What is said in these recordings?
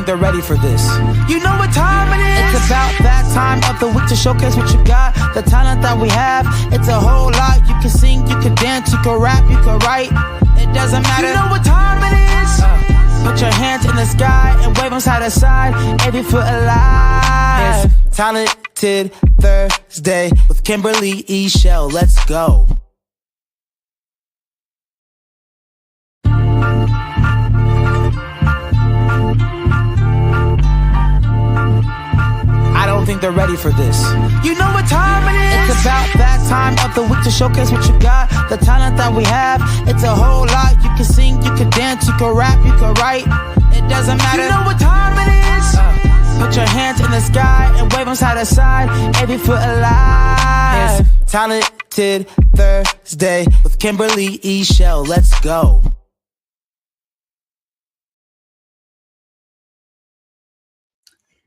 think they're ready for this. You know what time it is? It's about that time of the week to showcase what you got, the talent that we have. It's a whole lot. You can sing, you can dance, you can rap, you can write. It doesn't matter. You know what time it is? Put your hands in the sky and wave them side to side. Every foot alive. It's Talented Thursday with Kimberly Eichelle. Let's go. I don't think they're ready for this. You know what time it is? It's about that time of the week to showcase what you got, the talent that we have. It's a whole lot. You can sing, you can dance, you can rap, you can write. It doesn't matter. You know what time it is? Put your hands in the sky and wave them side to side. Every foot alive. It's Talented Thursday with Kimberly Eichelle. Let's go.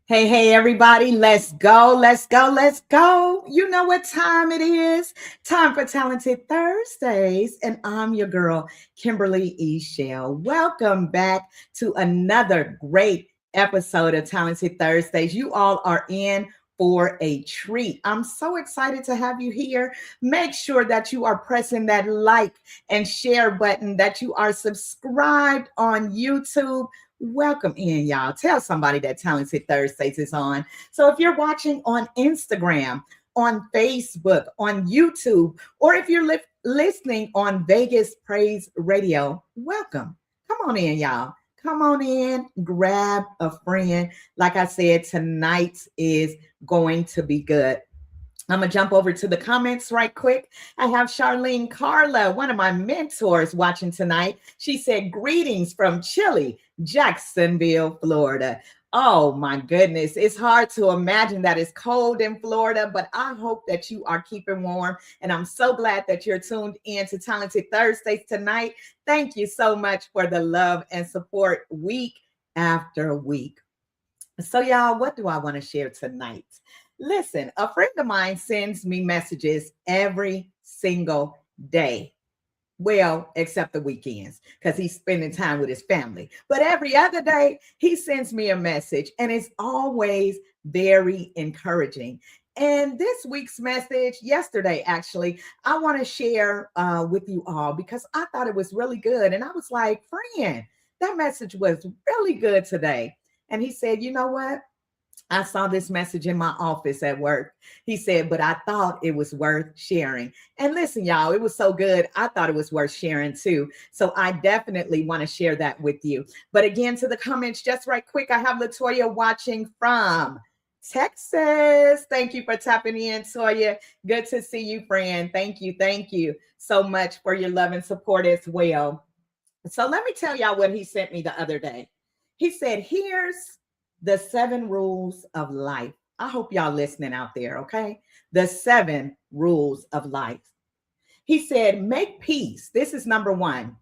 Hey, everybody, let's go, let's go, let's go. You know what time it is? Time for Talented Thursdays, and I'm your girl, Kimberly Eichelle. Welcome back to another great episode of Talented Thursdays. You all are in for a treat. I'm so excited to have you here. Make sure that you are pressing that like and share button, that you are subscribed on YouTube. Welcome in, y'all. Tell somebody that Talented Thursdays is on. So if you're watching on Instagram, on Facebook, on YouTube, or if you're listening on Vegas Praise Radio, welcome. Come on in, y'all. Come on in, grab a friend. Like I said, tonight is going to be good. I'm going to jump over to the comments right quick. I have Charlene Carla, one of my mentors, watching tonight. She said, greetings from chilly Jacksonville, Florida. Oh, my goodness. It's hard to imagine that it's cold in Florida, but I hope that you are keeping warm. And I'm so glad that you're tuned in to Talented Thursdays tonight. Thank you so much for the love and support week after week. So, y'all, what do I want to share tonight? Listen, a friend of mine sends me messages every single day. Well, except the weekends, because he's spending time with his family. But every other day, he sends me a message, and it's always very encouraging. And this week's message, yesterday, actually, I want to share with you all because I thought it was really good. And I was like, friend, that message was really good today. And he said, you know what? I saw this message in my office at work. He said, but I thought it was worth sharing. And listen, y'all, it was so good. I thought it was worth sharing too. So I definitely want to share that with you. But again, to the comments, just right quick, I have Latoya watching from Texas. Thank you for tapping in, Toya. Good to see you, friend. Thank you. Thank you so much for your love and support as well. So let me tell y'all what he sent me the other day. He said, here's the 7 rules of life. I hope y'all listening out there, okay? The 7 rules of life. He said, make peace. This is number 1.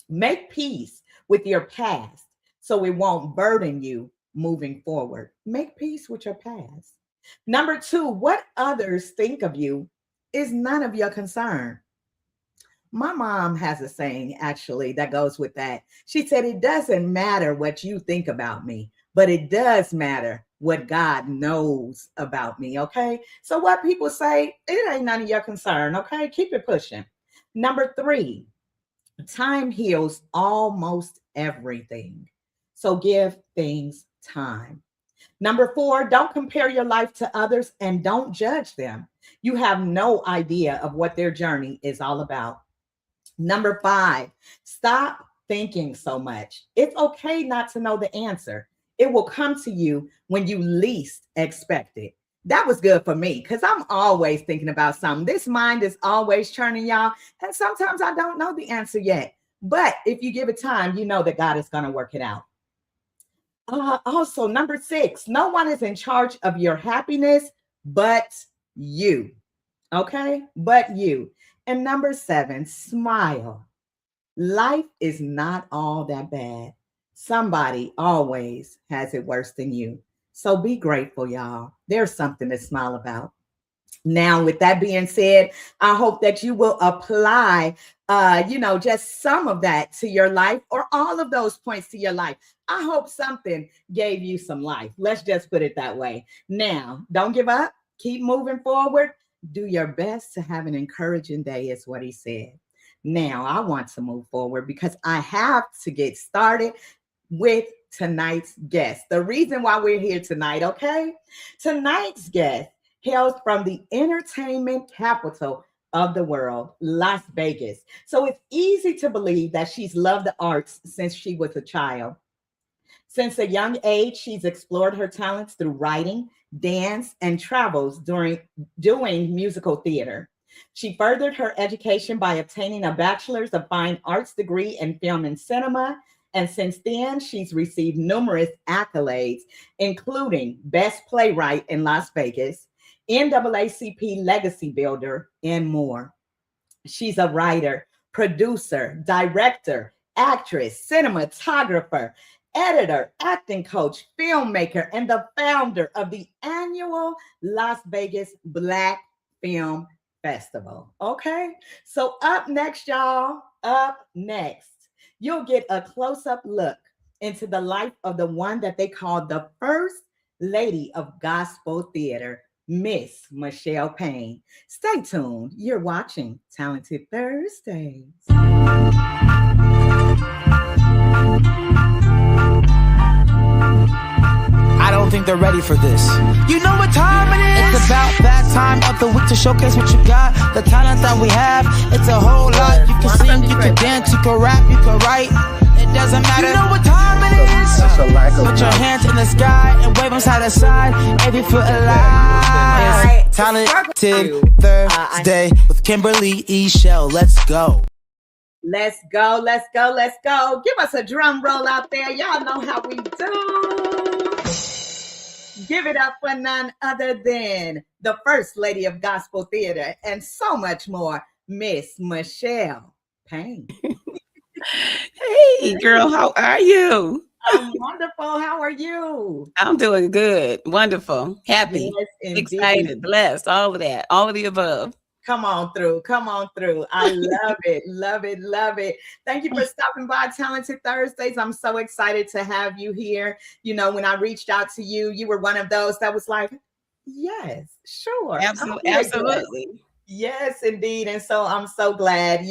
Make peace with your past so it won't burden you moving forward. Make peace with your past. Number 2, what others think of you is none of your concern. My mom has a saying, actually, that goes with that. She said, it doesn't matter what you think about me, but it does matter what God knows about me, okay? So what people say, it ain't none of your concern, okay? Keep it pushing. Number 3, time heals almost everything. So give things time. Number 4, don't compare your life to others and don't judge them. You have no idea of what their journey is all about. Number 5, stop thinking so much. It's okay not to know the answer. It will come to you when you least expect it. That was good for me because I'm always thinking about something. This mind is always churning, y'all. And sometimes I don't know the answer yet. But if you give it time, you know that God is going to work it out. Also, number 6, no one is in charge of your happiness but you. Okay? But you. And number 7, smile. Life is not all that bad. Somebody always has it worse than you. So be grateful, y'all. There's something to smile about. Now, with that being said, I hope that you will apply, just some of that to your life or all of those points to your life. I hope something gave you some life. Let's just put it that way. Now, don't give up. Keep moving forward. Do your best to have an encouraging day, is what he said. Now, I want to move forward because I have to get started with tonight's guest. The reason why we're here tonight, okay? Tonight's guest hails from the entertainment capital of the world, Las Vegas. So it's easy to believe that she's loved the arts since she was a child. Since a young age, she's explored her talents through writing, dance, and travels during doing musical theater. She furthered her education by obtaining a bachelor's of fine arts degree in film and cinema. And since then, she's received numerous accolades, including Best Playwright in Las Vegas, NAACP Legacy Builder, and more. She's a writer, producer, director, actress, cinematographer, editor, acting coach, filmmaker, and the founder of the annual Las Vegas Black Film Festival. Okay, so up next, y'all, up next, you'll get a close-up look into the life of the one that they called the first lady of gospel theater, Miss Michelle Payne. Stay tuned. You're watching Talented Thursdays. I don't think they're ready for this. You know what time it is? It's about that time of the week to showcase what you got, the talent that we have. It's a whole lot. You can sing, you can dance, you can rap, you can write. It doesn't matter. You know what time it is? Put your hands in the sky and wave them side to side if you feel alive. Talented Thursday with Kimberly Eichelle. Let's go. Let's go, let's go, let's go. Give us a drum roll out there. Y'all know how we do. Give it up for none other than the first lady of gospel theater and so much more, Miss Michelle Payne. Hey, girl, how are you? I'm wonderful. How are you? I'm doing good. Wonderful. Happy. Yes, excited. Blessed. All of that. All of the above. Come on through. Come on through. I love it. Love it. Love it. Thank you for stopping by Talented Thursdays. I'm so excited to have you here. You know, when I reached out to you, you were one of those that was like, yes, sure. Absolutely. Absolutely. Yes, indeed. And so I'm so glad,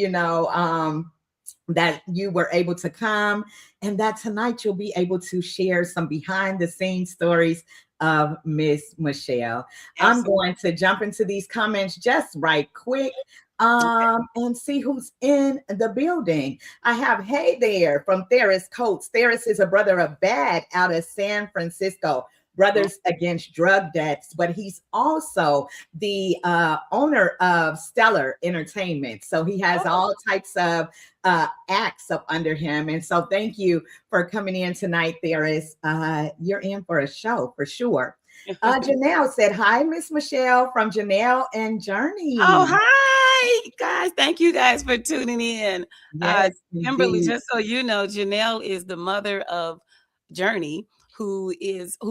that you were able to come and that tonight you'll be able to share some behind the scenes stories of Miss Michelle. Absolutely. I'm going to jump into these comments just right quick and see who's in the building. I have Hey There from Theris Coates. Theris is a brother of Bad out of San Francisco. Brothers Against Drug Deaths, but he's also the owner of Stellar Entertainment. So he has all types of acts up under him. And so thank you for coming in tonight, Theris. You're in for a show for sure. Janelle said, hi, Miss Michelle from Janelle and Journey. Oh, hi, guys. Thank you guys for tuning in. Yes, Kimberly, just so you know, Janelle is the mother of Journey, who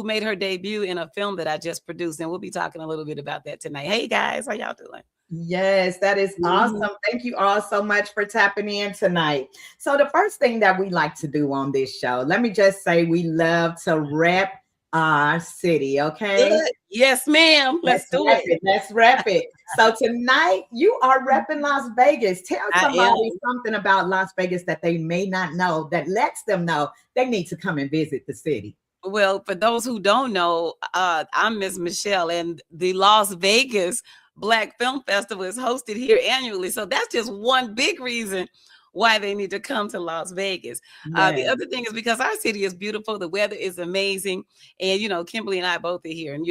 made her debut in a film that I just produced. And we'll be talking a little bit about that tonight. Hey guys, how y'all doing? Yes, that is awesome. Thank you all so much for tapping in tonight. So the first thing that we like to do on this show, let me just say we love to rep our city, okay? Good. Yes, ma'am. Let's do it. Let's rep it. So tonight you are repping Las Vegas. Tell somebody something about Las Vegas that they may not know that lets them know they need to come and visit the city. Well, for those who don't know, I'm Miss Michelle, and the Las Vegas Black Film Festival is hosted here annually. So that's just one big reason why they need to come to Las Vegas. Yes. The other thing is because our city is beautiful. The weather is amazing. And, Kimberly and I both are here. And,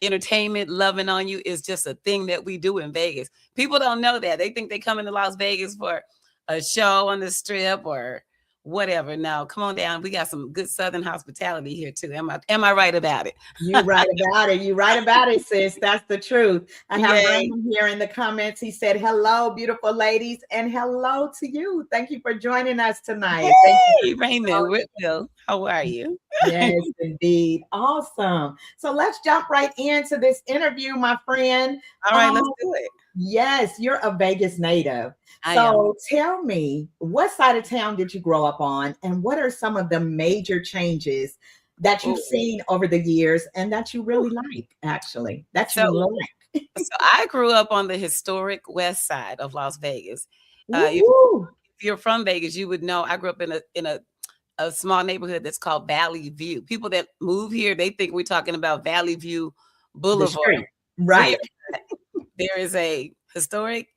entertainment, loving on you is just a thing that we do in Vegas. People don't know that. They think they come into Las Vegas for a show on the Strip or whatever. Now, come on down. We got some good Southern hospitality here too. Am I right about it? You right about it. You right about it, sis. That's the truth. I have Yay. Raymond here in the comments. He said, hello, beautiful ladies, and hello to you. Thank you for joining us tonight. Thank you Hey, for Raymond Whitfield, how are you? Yes, indeed. Awesome. So let's jump right into this interview, my friend. All right, let's do it. Yes, you're a Vegas native. I So tell me, what side of town did you grow up on? And what are some of the major changes that you've seen over the years and that you really like, actually, that you like? So I grew up on the historic west side of Las Vegas. If you're from Vegas, you would know I grew up in a small neighborhood that's called Valley View. People that move here, they think we're talking about Valley View Boulevard. Right. There is a historic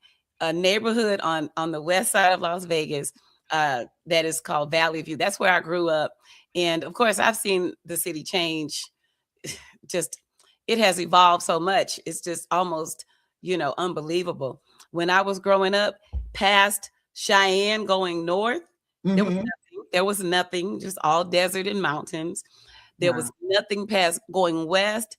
neighborhood on the west side of Las Vegas that is called Valley View. That's where I grew up. And of course, I've seen the city change. Just, it has evolved so much. It's just almost, unbelievable. When I was growing up, past Cheyenne going north, there was nothing, just all desert and mountains. There was nothing past going west.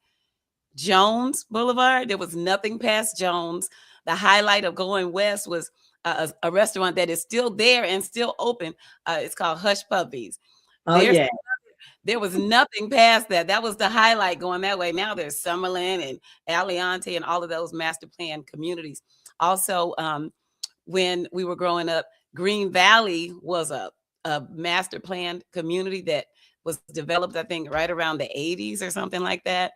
Jones Boulevard, there was nothing past Jones. The highlight of going west was a restaurant that is still there and still open. It's called Hush Puppies. There was nothing past that. That was the highlight going that way. Now there's Summerlin and Aliante and all of those master plan communities. Also, when we were growing up, Green Valley was a master planned community that was developed, I think, right around the 80s or something like that.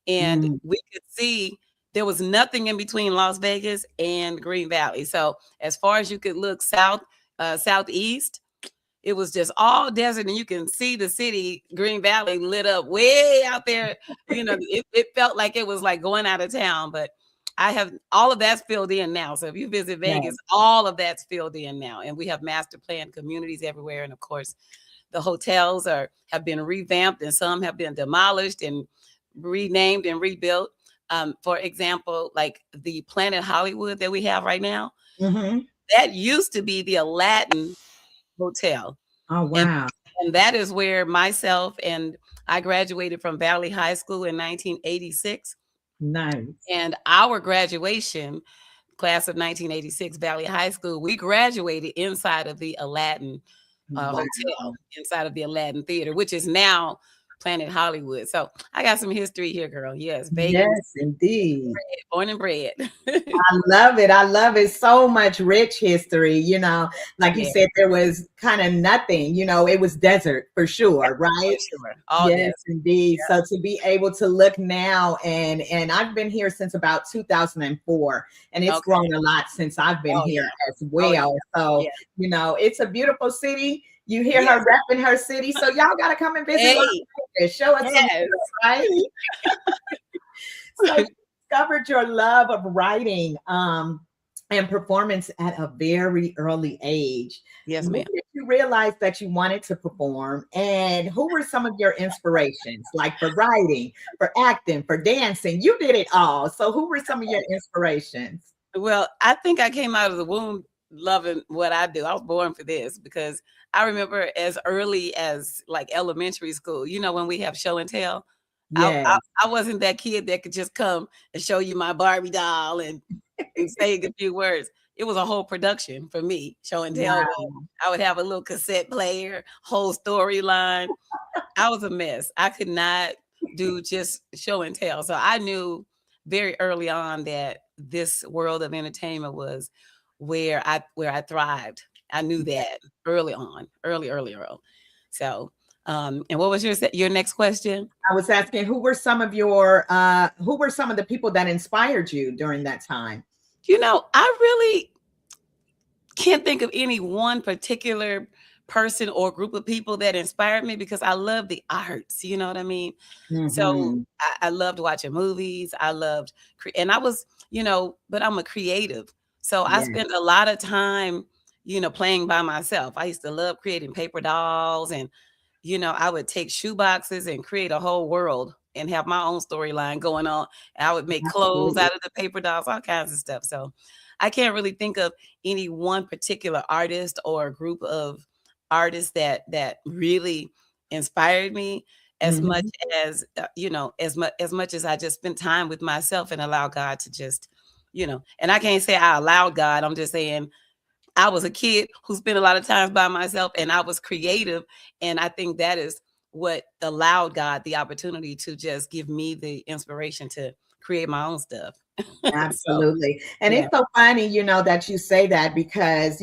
And we could see there was nothing in between Las Vegas and Green Valley. So as far as you could look southeast, it was just all desert, and you can see the city, Green Valley, lit up way out there. It felt like it was like going out of town, but I have all of that's filled in now. So if you visit Vegas, all of that's filled in now. And we have master planned communities everywhere. And of course, the hotels have been revamped, and some have been demolished and renamed and rebuilt. For example, like the Planet Hollywood that we have right now, that used to be the Aladdin Hotel. Oh, wow. And that is where myself and I graduated from Valley High School in 1986. Nice. And our graduation class of 1986, Valley High School, we graduated inside of the Aladdin Hotel, inside of the Aladdin Theater, which is now Planet Hollywood. So I got some history here, girl. Yes, Vegas. Yes, indeed. Born and bred. I love it. I love it. So much rich history. Like you said, there was kind of nothing. It was desert for sure, right? For sure. Yes, indeed. So to be able to look now, and I've been here since about 2004, and it's grown a lot since I've been here as well. So it's a beautiful city. You hear her repping her city, so y'all got to come and visit. Show us some, right? So you discovered your love of writing and performance at a very early age. Yes, ma'am. When did you realize that you wanted to perform, and who were some of your inspirations, like for writing, for acting, for dancing? You did it all. So who were some of your inspirations? Well, I think I came out of the womb loving what I do. I was born for this, because I remember as early as like elementary school, when we have show and tell, I wasn't that kid that could just come and show you my Barbie doll and say a few words. It was a whole production for me, show and tell. I would have a little cassette player, whole storyline. I was a mess. I could not do just show and tell. So I knew very early on that this world of entertainment was where I thrived. I knew that early on. So, and what was your next question? I was asking, who were some of the people that inspired you during that time? I really can't think of any one particular person or group of people that inspired me, because I love the arts. You know what I mean? So I loved watching movies. I loved, and I was, but I'm a creative. So I spent a lot of time, playing by myself. I used to love creating paper dolls, and, I would take shoe boxes and create a whole world and have my own storyline going on. And I would make clothes out of the paper dolls, all kinds of stuff. So I can't really think of any one particular artist or group of artists that really inspired me as much Mhm. as as much as I just spent time with myself and allow God to just, and I can't say I allowed God. I'm just saying I was a kid who spent a lot of times by myself and I was creative. And I think that is what allowed God the opportunity to just give me the inspiration to create my own stuff. So, Absolutely. And yeah. it's so funny, that you say that because,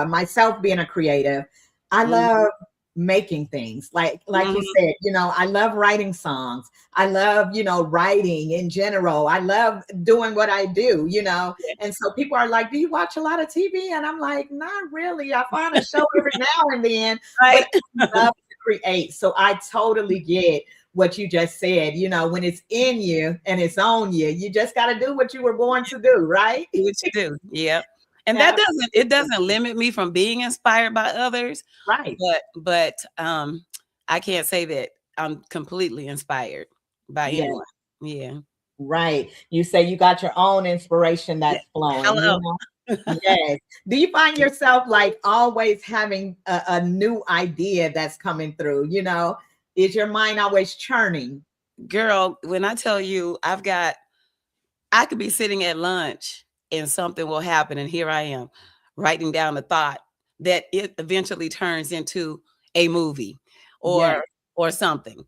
myself being a creative, I Mhm, love making things like you mhm. said, I love writing songs. I love, writing in general. I love doing what I do. Yeah. And so people are like, do you watch a lot of TV? And I'm like, not really. I find a show every now and then, but Right. I love to create. So I totally get what you just said. When it's in you and it's on you, you just got to do what you were born to do, right? Do what you do. Yep. And that doesn't it Absolutely. doesn't limit me from being inspired by others, Right. but I can't say that I'm completely inspired by Yeah. anyone. Yeah. Right. You say you got your own inspiration Yeah. that's flowing, Hello. Yes. Do you find yourself like always having a new idea that's coming through? Is your mind always churning? Girl, when I tell you I could be sitting at lunch and something will happen and here I am writing down a thought that it eventually turns into a movie Yes. or something,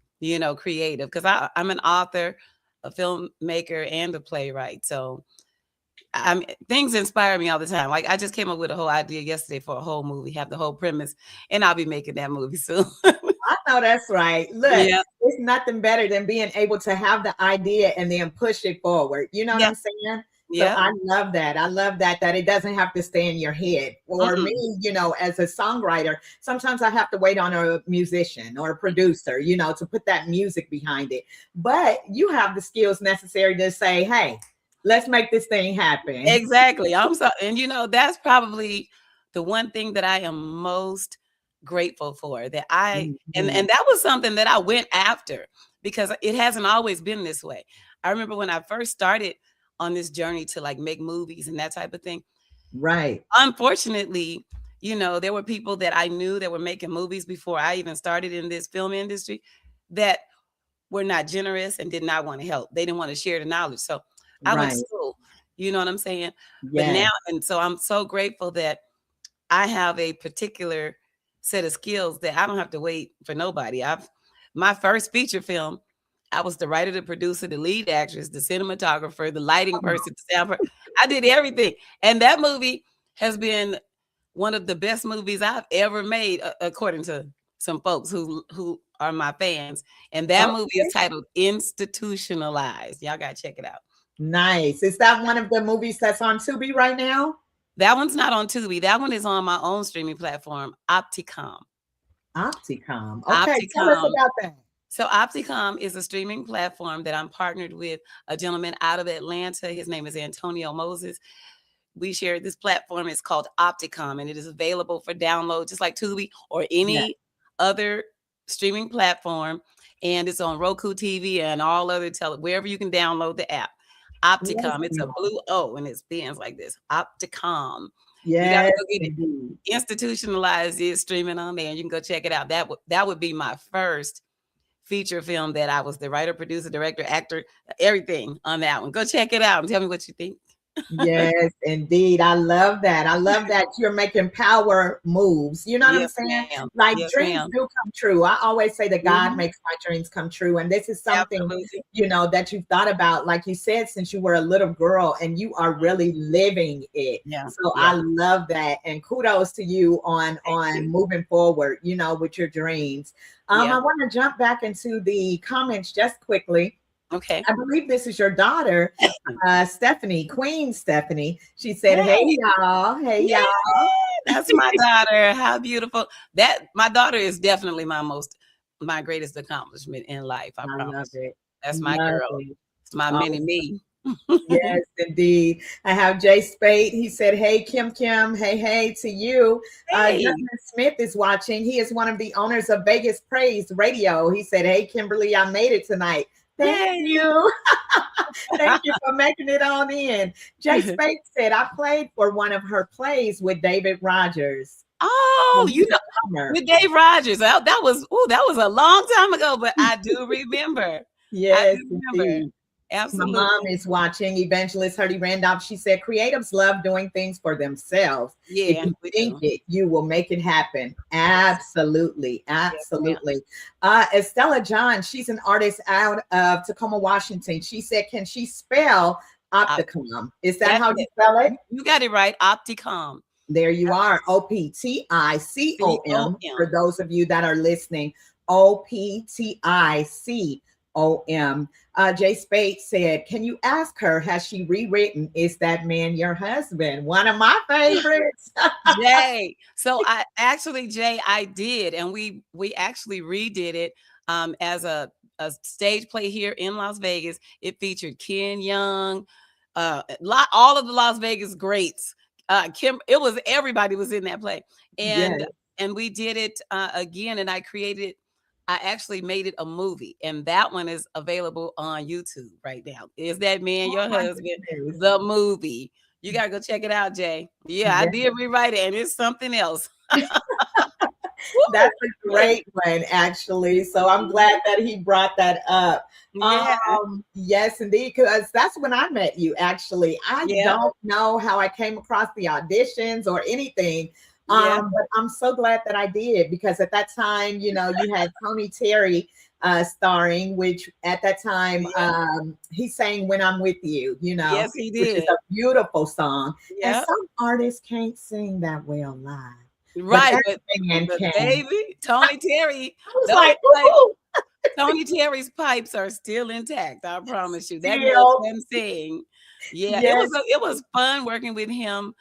creative because I'm an author, a filmmaker and a playwright. So things inspire me all the time. Like I just came up with a whole idea yesterday for a whole movie, have the whole premise, and I'll be making that movie soon. I know that's right. Look, Yeah. it's nothing better than being able to have the idea and then push it forward. You know what Yeah. I'm saying? So Yeah. I love that. I love that it doesn't have to stay in your head. For me, Mm-mm. as a songwriter, sometimes I have to wait on a musician or a producer, to put that music behind it. But you have the skills necessary to say, hey, let's make this thing happen. Exactly. And that's probably the one thing that I am most grateful for that and Mhm. that was something that I went after because it hasn't always been this way. I remember when I first started on this journey to like make movies and that type of thing. Right. Unfortunately, there were people that I knew that were making movies before I even started in this film industry that were not generous and did not want to help. They didn't want to share the knowledge. So I went to Right. school. You know what I'm saying? But Yeah. now, and so I'm so grateful that I have a particular set of skills that I don't have to wait for nobody. My first feature film, I was the writer, the producer, the lead actress, the cinematographer, the lighting person, the sound person. I did everything. And that movie has been one of the best movies I've ever made, according to some folks who are my fans. And that movie is Okay. titled Institutionalized. Y'all gotta check it out. Nice. Is that one of the movies that's on Tubi right now? That one's not on Tubi. That one is on my own streaming platform, Opticom. Opticom. Okay, tell us Opticom. about that. So Opticom is a streaming platform that I'm partnered with a gentleman out of Atlanta. His name is Antonio Moses. We share this platform. It's called Opticom, and it is available for download, just like Tubi or Yeah. any other streaming platform. And it's on Roku TV and all other wherever you can download the app. Opticom. It's a Awesome. blue O and it's bands like this. Opticom. You got to Yes, go get it. indeed. Institutionalized is streaming on there, and you can go check it out. That would be my first feature film that I was the writer, producer, director, actor, everything on that one. Go check it out and tell me what you think. Yes, indeed. I love that. I love that you're making power moves. You know what I'm Yes, saying? ma'am. Like Yes, dreams ma'am. do come true. I always say that God Mhm. makes my dreams come true. And this is something, Absolutely. that you've thought about, like you said, since you were a little girl and you are really living it. Yeah. So Yeah. I love that. And kudos to you on Thank you. moving forward, with your dreams. Yeah. I want to jump back into the comments just quickly. Okay. I believe this is your daughter, Stephanie, Queen Stephanie. She said, "Hey Hey. y'all, hey Yeah. y'all." That's my daughter. How beautiful. That my daughter is definitely my greatest accomplishment in life. I I love promise. it. That's my Love girl. it. It's my mini me. Yes, indeed. I have Jay Spade. He said, "Hey, Kim, Kim. Hey, hey to you." Hey. Justin Smith is watching. He is one of the owners of Vegas Praise Radio. He said, "Hey, Kimberly, I made it tonight." Thank Yay. you. Thank you for making it on in. Jay Spade said, "I played for one of her plays with David Rogers." Oh, from you know, summer. with Dave Rogers. That was a long time ago, but I do remember. I Yes, do remember. indeed. My mom Absolutely. is watching. Evangelist Hurdy Randolph. She said, "Creatives love doing things for themselves. If Yeah, you we think do. it, you will make it happen." Yes, Absolutely, yes, ma'am. absolutely. Estella John. She's an artist out of Tacoma, Washington. She said, "Can she spell Op- Opticom? Is that That's how you it. spell it?" You got it right. Opticom. There you are. OPTICOM. For COM. those of you that are listening, OPTICOM. Jay Spade said, "Can you ask her, has she rewritten Is That Man Your Husband?" One of my favorites. Jay. So Jay, I did, and we actually redid it as a stage play here in Las Vegas. It featured Ken Young, all of the Las Vegas greats. It was everybody was in that play, Yes. and we did it again, and I actually made it a movie, and that one is available on YouTube right now. Is That Man Oh Your my Husband? goodness. The movie. You gotta go check it out, Jay. Yeah, I Yes. did rewrite it, and it's something else. That's Woo! a Yeah. great one, actually. So I'm glad that he brought that up. Yeah. Yes, indeed, because that's when I met you, actually. I Yeah. don't know how I came across the auditions or anything. Yeah. But I'm so glad that I did, because at that time, you had Tony Terry starring, which at that time Yeah. he sang When I'm With You, Yes, he which is did. a beautiful song. And Yeah. some artists can't sing that well live. But Right, that but man can. baby, Tony Terry, I was those like, pipes, "Woo-hoo." Tony Terry's pipes are still intact. I promise you. That man Still, can sing. Yeah, yes, it was fun working with him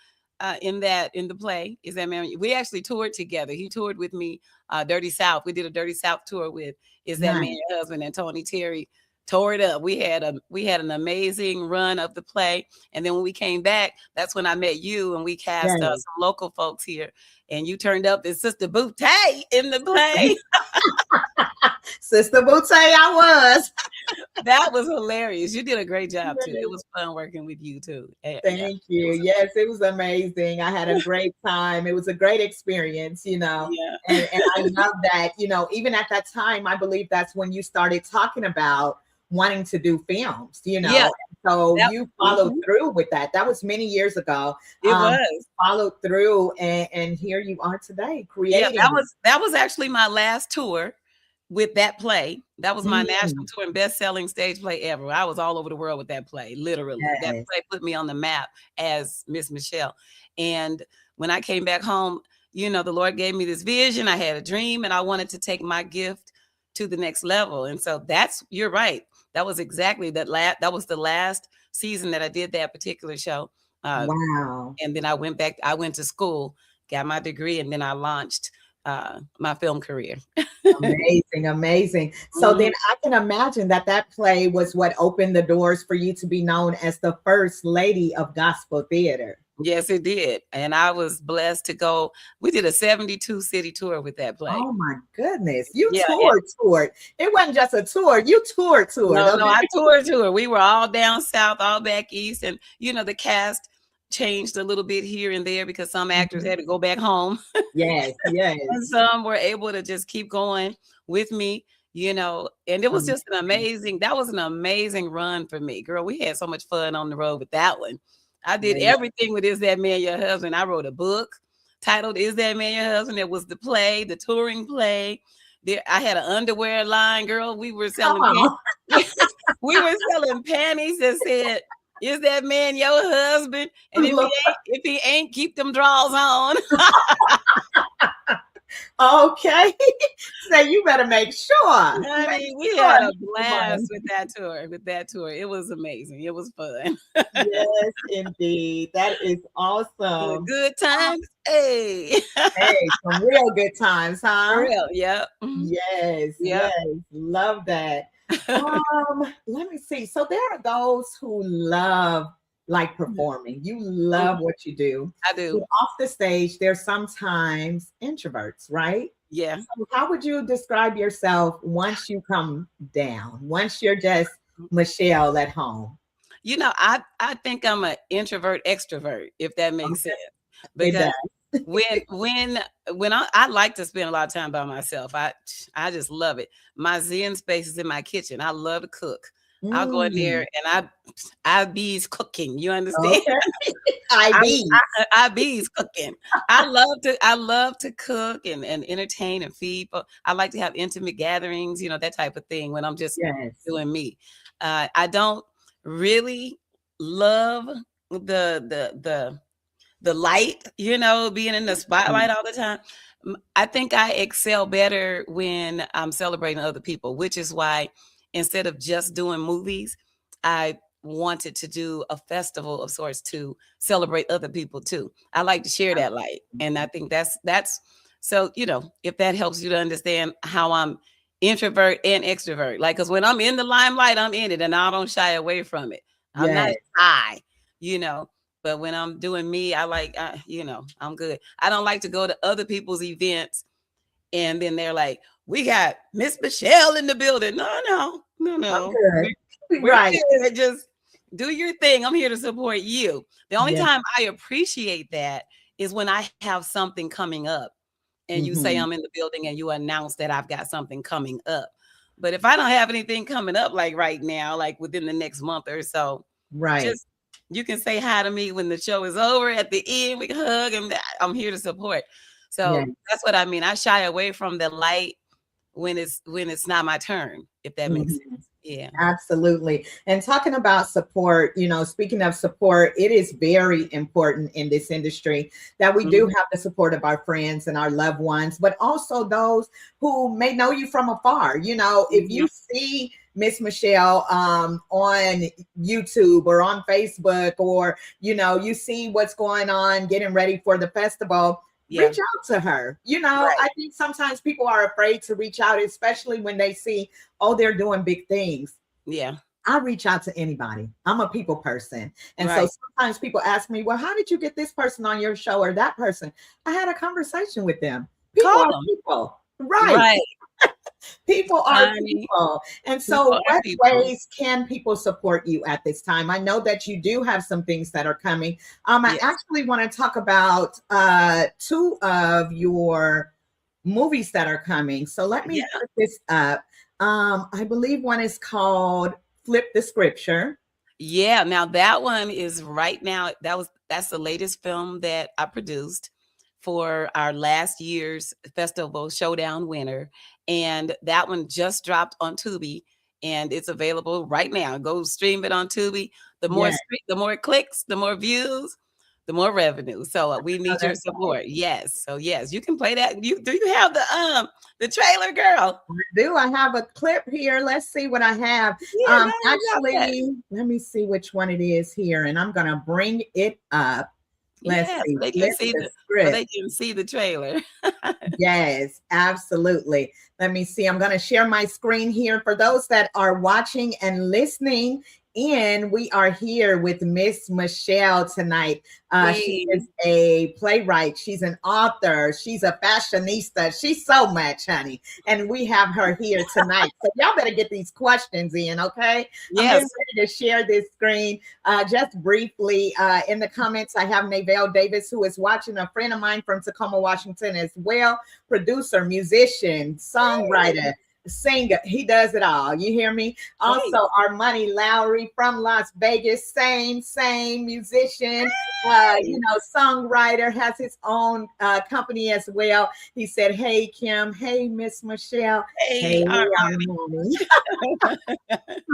in the play. Is That Man? We actually toured together. He toured with me, Dirty South. We did a Dirty South tour with Is That Man nice. Your Husband, and Tony Terry tore it up. We had an amazing run of the play, and then when we came back, that's when I met you, and we cast Yes. some local folks here, and you turned up as Sister Boutte in the play. Sister Bootsy, I was. That was hilarious. You did a great job too. It Yes. was fun working with you too. Yeah, Thank it you. was Yes, it was amazing. I had a great time. It was a great experience, yeah. and I love that, even at that time, I believe that's when you started talking about wanting to do films, Yeah, So that you followed mhm, through with that. That was many years ago. it was. Followed through, and here you are today Yeah, creating. that was actually my last tour with that play. That was my national Mm, tour and best-selling stage play ever. I was all over the world with that play, literally. That yes. play put me on the map as Miss Michelle. And when I came back home, the Lord gave me this vision. I had a dream, and I wanted to take my gift to the next level. And so you're right. That was exactly that was the last season that I did that particular show. Uh, Wow. and then I went to school, got my degree, and then I launched my film career. Amazing, amazing. So Mhm. then I can imagine that that play was what opened the doors for you to be known as the first lady of gospel theater. Yes, it did. And I was blessed to go. We did a 72 city tour with that play. Oh my goodness. You Yeah. toured. It wasn't just a tour. You toured. No, Okay. I toured. We were all down south, all back east. And, the cast changed a little bit here and there because some actors Mhm. had to go back home. Yes, yes. And some were able to just keep going with me, and it was just Amazing. that was an amazing run for me. Girl, we had so much fun on the road with that one. I did Yeah. everything with Is That Man Your Husband? I wrote a book titled Is That Man Your Husband? It was the play, the touring play. I had an underwear line, girl. We were Come selling on. we were selling panties that said, "Is that man your husband?" And Look, if he ain't, keep them drawers on. okay. So you better make sure. Honey, we Sure had a he's the blast one. with that tour. It was amazing. It was fun. Yes, indeed. That is The awesome. good times. Hey. Hey, some real good times, For huh? real. Yep. Mhm. Yes, Yep. yes, love that. Let me see. So there are those who love like performing. You Mhm. love what you do. I But do. off the stage, there's sometimes introverts, right? Yeah. So how would you describe yourself once you come down? Once you're just Michelle at home? I think I'm an introvert extrovert, if that makes sense. It Because does. When I like to spend a lot of time by myself. I just love it. My zen space is in my kitchen. I love to cook. I'll go in there Mm, and I bees cooking. You understand? okay. IB. I bees cooking. I love to cook and entertain and feed. But I like to have intimate gatherings, that type of thing when I'm just Yes. doing me. I don't really love the light, being in the spotlight all the time. I think I excel better when I'm celebrating other people, which is why instead of just doing movies, I wanted to do a festival of sorts to celebrate other people too. I like to share that light. And I think that's so, if that helps you to understand how I'm introvert and extrovert. Like, because when I'm in the limelight, I'm in it and I don't shy away from it. I'm not Yes. shy, you know. But when I'm doing me, I'm good. I don't like to go to other people's events and then they're like, we got Miss Michelle in the building. I'm No. good. We're Right. good. Just do your thing. I'm here to support you. The only Yeah. time I appreciate that is when I have something coming up and you say Mhm. I'm in the building and you announce that I've got something coming up. But if I don't have anything coming up like right now, like within the next month or so, Right. just you can say hi to me when the show is over. At the end, we can hug and I'm here to support. Yeah. So that's what I mean. I shy away from the light when it's not my turn, if that makes Mhm. sense. Yeah. Absolutely. And talking about support, speaking of support, it is very important in this industry that we do Mhm. have the support of our friends and our loved ones, but also those who may know you from afar. If you Mhm. see Miss Michelle on YouTube or on Facebook, or, you see what's going on getting ready for the festival, Yeah. reach out to her. Right. I think sometimes people are afraid to reach out, especially when they see, oh, they're doing big things. Yeah. I reach out to anybody. I'm a people person. And so Right. sometimes people ask me, well, how did you get this person on your show or that person? I had a conversation with them. People Call are them. people. Right. Right. People are Honey. people. And People so, are what people. ways can people support you at this time? I know that you do have some things that are coming. I Yes. actually want to talk about two of your movies that are coming. So, let me Yeah. put this up. I believe one is called Flip the Scripture. Yeah. Now that one is right now. That's the latest film that I produced for our last year's festival showdown winner. And that one just dropped on Tubi and it's available right now. Go stream it on Tubi. Yeah, The more clicks, the more views, the more revenue. So we oh, need your that's right. support. Yes. So yes, you can play that. Do you have the trailer, girl? Do I have a clip here? Let's see what I have. Yeah, go ahead and drop that. Actually, let me see which one it is here, and I'm gonna bring it up. Let's Yeah, see. so they can Flip see the so they script. can see the trailer. Yes, absolutely. Let me see. I'm going to share my screen here for those that are watching and listening in. We are here with Miss Michelle tonight. She Hey. is a playwright. She's an author. She's a fashionista. She's so much, honey. And we have her here tonight. So y'all better get these questions in, okay? I'm Yes. getting ready to share this screen. Just briefly, in the comments, I have Navelle Davis, who is watching, a friend of mine from Tacoma, Washington as well. Producer, musician, songwriter, singer. He does it all. You hear me? Hey. Also, Armani Lowry from Las Vegas, same musician, songwriter, has his own company as well. He said, hey, Kim. Hey, Miss Michelle. Hey, Hey, Armani. Armani.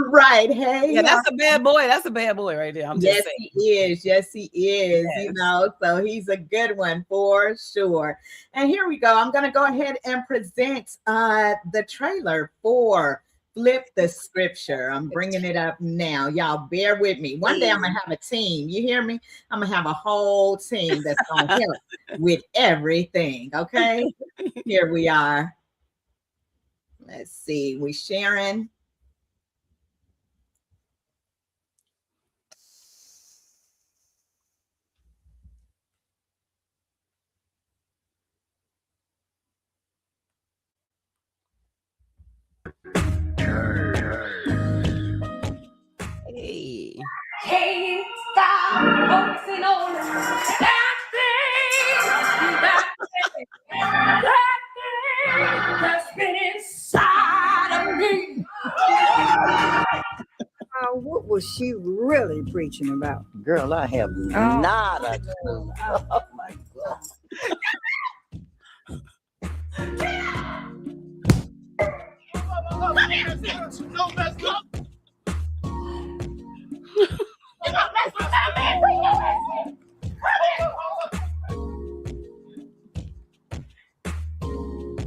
Right. Hey, Yeah, that's a bad boy. That's a bad boy right there. I'm just yes, saying. he is. Yes, he is. Yes. So he's a good one for sure. And here we go. I'm going to go ahead and present the trailer for Flip the Scripture. I'm bringing it up now. Y'all bear with me. One day I'm going to have a team. You hear me? I'm going to have a whole team that's going to help with everything. Okay. Here we are. Let's see. We sharing. Hey. Hey, stop focusing on that thing. was she really preaching about? Girl, I have not a clue. Oh my God.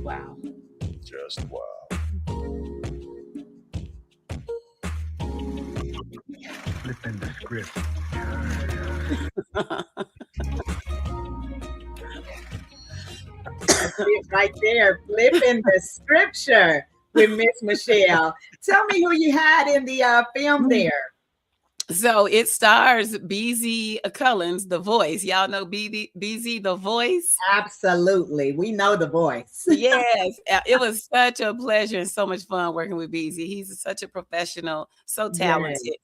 Wow. Just wow. Flipping the script. Right there, flipping the scripture with Miss Michelle. Tell me who you had in the film there. So it stars BZ Cullens, the voice. Y'all know BZ, the voice? Absolutely. We know the voice. Yes. It was such a pleasure and so much fun working with BZ. He's such a professional, so talented. Yes.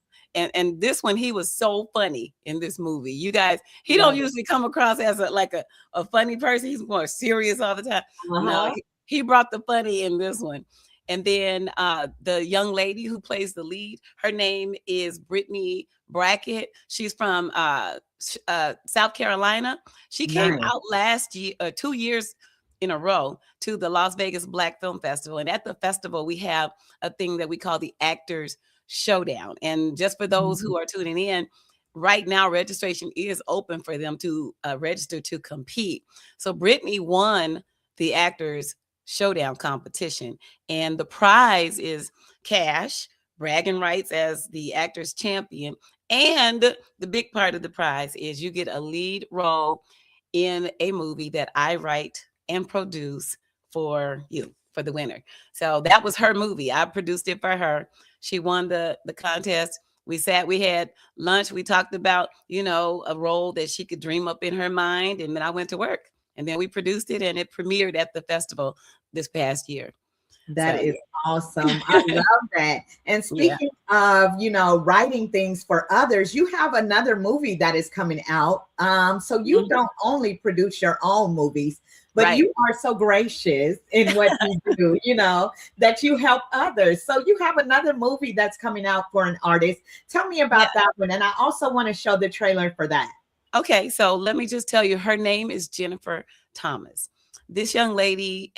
And this one, he was so funny in this movie. You guys, he don't usually come across as a funny person. He's more serious all the time. No, he brought the funny in this one. And then the young lady who plays the lead, her name is Brittany Brackett. She's from South Carolina. She came out last year, 2 years in a row, to the Las Vegas Black Film Festival. And at the festival, we have a thing that we call the Actors Showdown. And just for those who are tuning in, right now registration is open for them to register to compete. So Brittany won the Actors Showdown competition, and the prize is cash, bragging rights as the Actors Champion, and the big part of the prize is you get a lead role in a movie that I write and produce for you, for the winner. So that was her movie. I produced it for her. She won the contest. We sat, we had lunch, we talked about, a role that she could dream up in her mind, and then I went to work. And then we produced it, and it premiered at the festival this past year. That is awesome. I love that. And speaking of, writing things for others, you have another movie that is coming out. So you don't only produce your own movies, but you are so gracious in what you do, that you help others. So you have another movie that's coming out for an artist. Tell me about that one. And I also want to show the trailer for that. Okay, so let me just tell you, her name is Jennifer Thomas. This young lady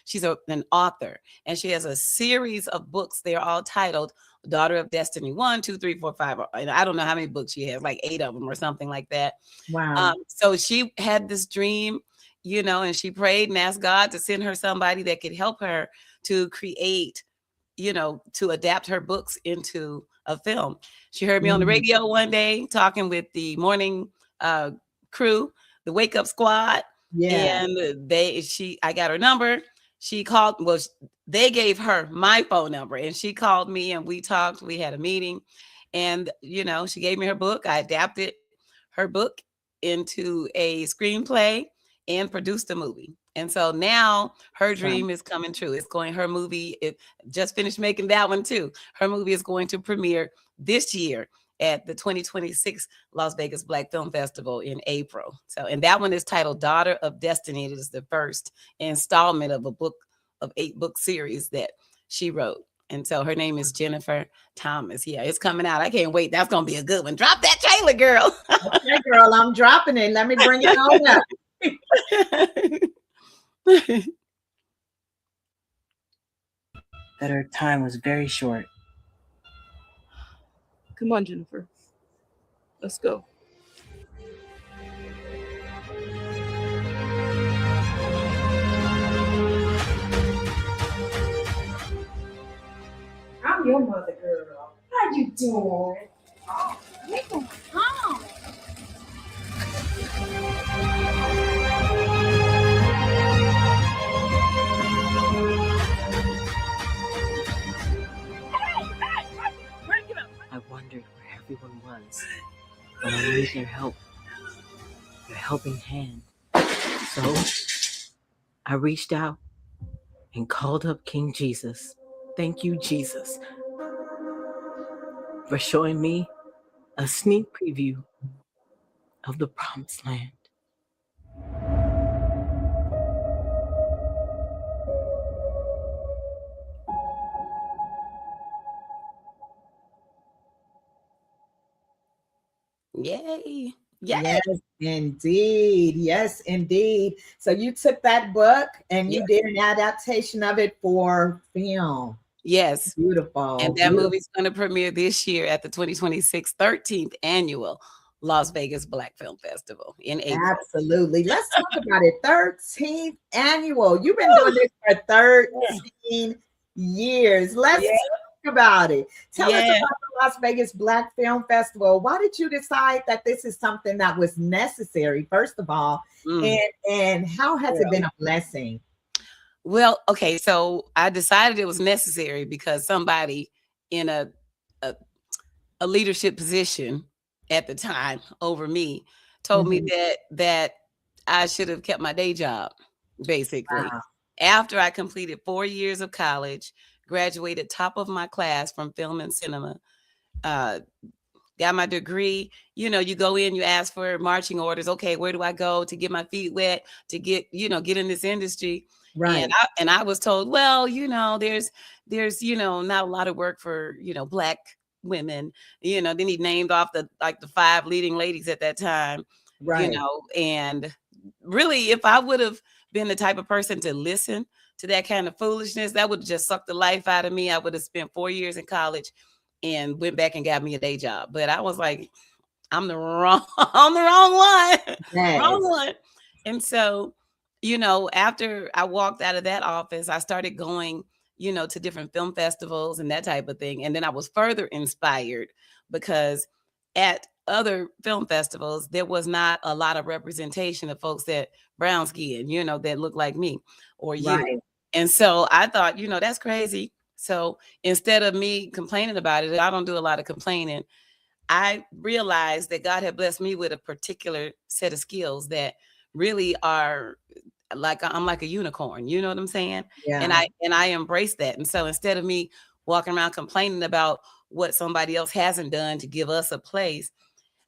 she's an author, and she has a series of books. They're all titled Daughter of Destiny 1, 2, 3, 4, 5. And I don't know how many books she has, like 8 of them or something like that. Wow. So she had this dream, and she prayed and asked God to send her somebody that could help her to create, to adapt her books into a film. She heard me on the radio one day talking with the morning crew, the Wake Up Squad. Yeah. And I got her number. She called, they gave her my phone number, and she called me, and we talked. We had a meeting, and she gave me her book. I adapted her book into a screenplay and produced a movie. And so now her dream is coming true. Her movie, it just finished making that one too. Her movie is going to premiere this year at the 2026 Las Vegas Black Film Festival in April. So, and that one is titled Daughter of Destiny. It is the first installment of a book of 8-book series that she wrote. And so her name is Jennifer Thomas. Yeah, it's coming out. I can't wait. That's going to be a good one. Drop that trailer, girl. Okay, girl, I'm dropping it. Let me bring it on up. That her time was very short. Come on, Jennifer. Let's go. I'm your mother, girl. How you doing? Oh, you can come. I wondered where everyone was, but I need their help, their helping hand. So I reached out and called up King Jesus. Thank you, Jesus, for showing me a sneak preview of the Promised Land. Yay. Yay. Yes, indeed. Yes, indeed. So you took that book and you Yes. did an adaptation of it for film. Yes. Beautiful. And that Beautiful. movie's going to premiere this year at the 2026 13th annual Las Vegas Black Film Festival in April. Absolutely. Let's talk about it. 13th annual. You've been doing this for 13 years. Let's talk about it. Tell us about the Las Vegas Black Film Festival. Why did you decide that this is something that was necessary, first of all? And how has it been a blessing? Well, okay, so I decided it was necessary because somebody in a leadership position at the time over me told me that I should have kept my day job, basically. Wow. After I completed 4 years of college, graduated top of my class from film and cinema, got my degree. You know, you go in, you ask for marching orders. Okay, where do I go to get my feet wet, to get, get in this industry? Right. And I was told, well, there's not a lot of work for, Black women. Then he named off the 5 leading ladies at that time. Right. And really, if I would have been the type of person to listen to that kind of foolishness, that would have just sucked the life out of me. I would have spent 4 years in college and went back and got me a day job. But I was like, I'm the wrong one. Yes. Wrong one. And so, after I walked out of that office, I started going, to different film festivals and that type of thing. And then I was further inspired because at other film festivals, there was not a lot of representation of folks that brown skin, that look like me or you. Right. And so I thought, that's crazy. So instead of me complaining about it, I don't do a lot of complaining. I realized that God had blessed me with a particular set of skills that really are I'm like a unicorn, you know what I'm saying? Yeah. And I embrace that. And so instead of me walking around complaining about what somebody else hasn't done to give us a place,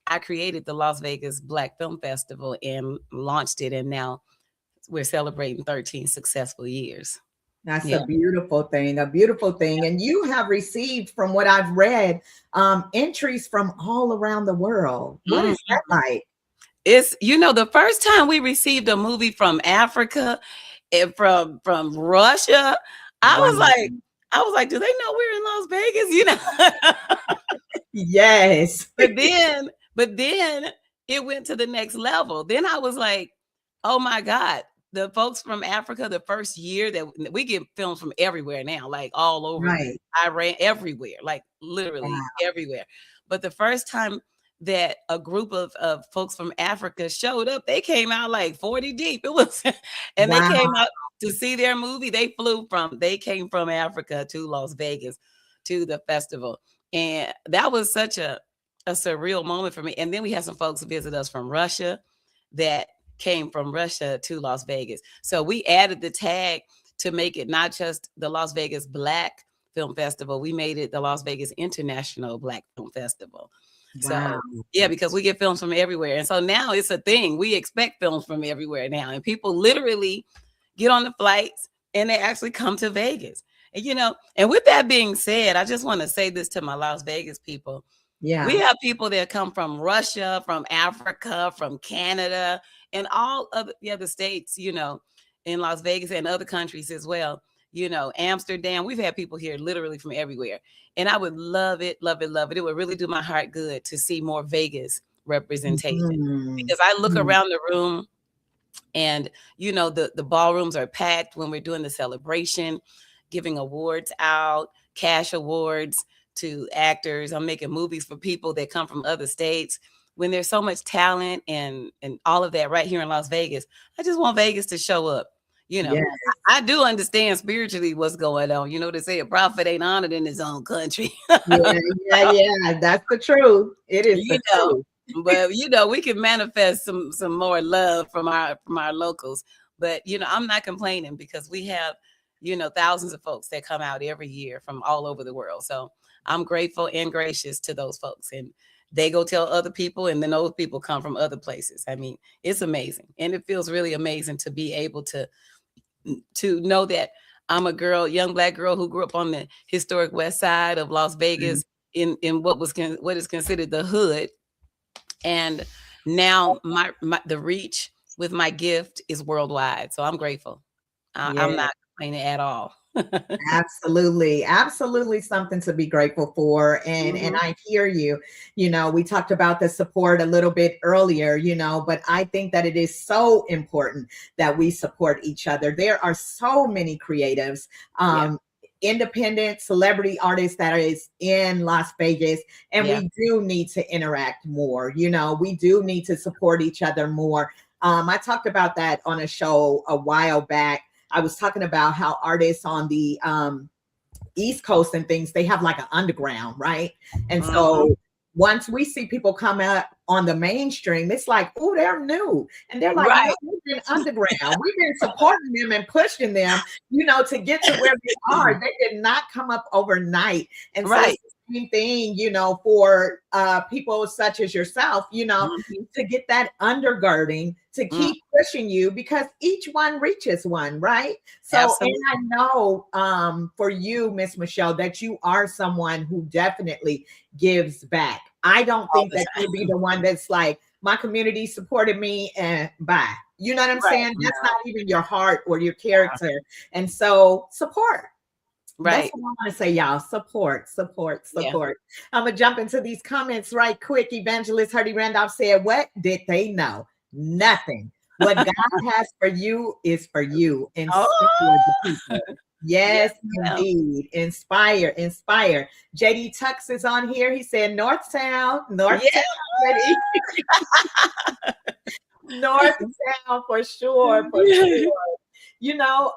I created the Las Vegas Black Film Festival and launched it. And now we're celebrating 13 successful years. That's a beautiful thing, And you have received, from what I've read, entries from all around the world. What is that like? It's, the first time we received a movie from Africa and from Russia, I was like, do they know we're in Las Vegas? Yes. But then it went to the next level. Then I was like, oh my God, the folks from Africa, the first year that we get films from everywhere now, like all over Iran, everywhere, like literally everywhere. But the first time that a group of folks from Africa showed up, they came out like 40 deep. It was, and they came out to see their movie. They came from Africa to Las Vegas to the festival. And that was such a surreal moment for me. And then we had some folks visit us from Russia that came from Russia to Las Vegas. So we added the tag to make it not just the Las Vegas Black Film Festival. We made it the Las Vegas International Black Film Festival. Wow. So because we get films from everywhere. And so now it's a thing. We expect films from everywhere now. And people literally get on the flights and they actually come to Vegas. And, and with that being said, I just want to say this to my Las Vegas people. Yeah. We have people that come from Russia, from Africa, from Canada, and all of the other states, in Las Vegas and other countries as well. Amsterdam. We've had people here literally from everywhere. And I would love it, love it, love it. It would really do my heart good to see more Vegas representation. Because I look around the room and, the ballrooms are packed when we're doing the celebration, giving awards out, cash awards to actors. I'm making movies for people that come from other states. When there's so much talent and all of that right here in Las Vegas, I just want Vegas to show up. I do understand spiritually what's going on. They say a prophet ain't honored in his own country. Yeah. That's the truth. It is the truth. But we can manifest some more love from our locals. But I'm not complaining because we have thousands of folks that come out every year from all over the world. So I'm grateful and gracious to those folks, and they go tell other people, and then those people come from other places. I mean, it's amazing, and it feels really amazing to be able to know that I'm a young Black girl who grew up on the historic west side of Las Vegas in what is considered the hood. And now the reach with my gift is worldwide. So I'm grateful. I'm not complaining at all. Absolutely. Absolutely something to be grateful for. And I hear you. You know, we talked about the support a little bit earlier, you know, but I think that it is so important that we support each other. There are so many creatives, independent celebrity artists that is in Las Vegas, and we do need to interact more. You know, we do need to support each other more. I talked about that on a show a while back. I was talking about how artists on the East Coast and things, they have like an underground, right? And so once we see people come out on the mainstream, it's like, oh, they're new. And they're like, no, we've been underground. We've been supporting them and pushing them, you know, to get to where they are. They did not come up overnight. And so it's the same thing, you know, for people such as yourself, you know, to get that undergirding, to keep pushing you, because each one reaches one, right? So, and I know for you, Miss Michelle, that you are someone who definitely gives back. I don't think that you'll be the one that's like, my community supported me and bye. You know what I'm saying? That's not even your heart or your character. And so support. That's what I want to say, y'all. Support. I'm going to jump into these comments right quick. Evangelist Hurdy Randolph said, what did they know? Nothing. What God has for you is for you. And the people. Yes, indeed. Inspire. JD Tux is on here. He said Northtown. Northtown for sure. You know,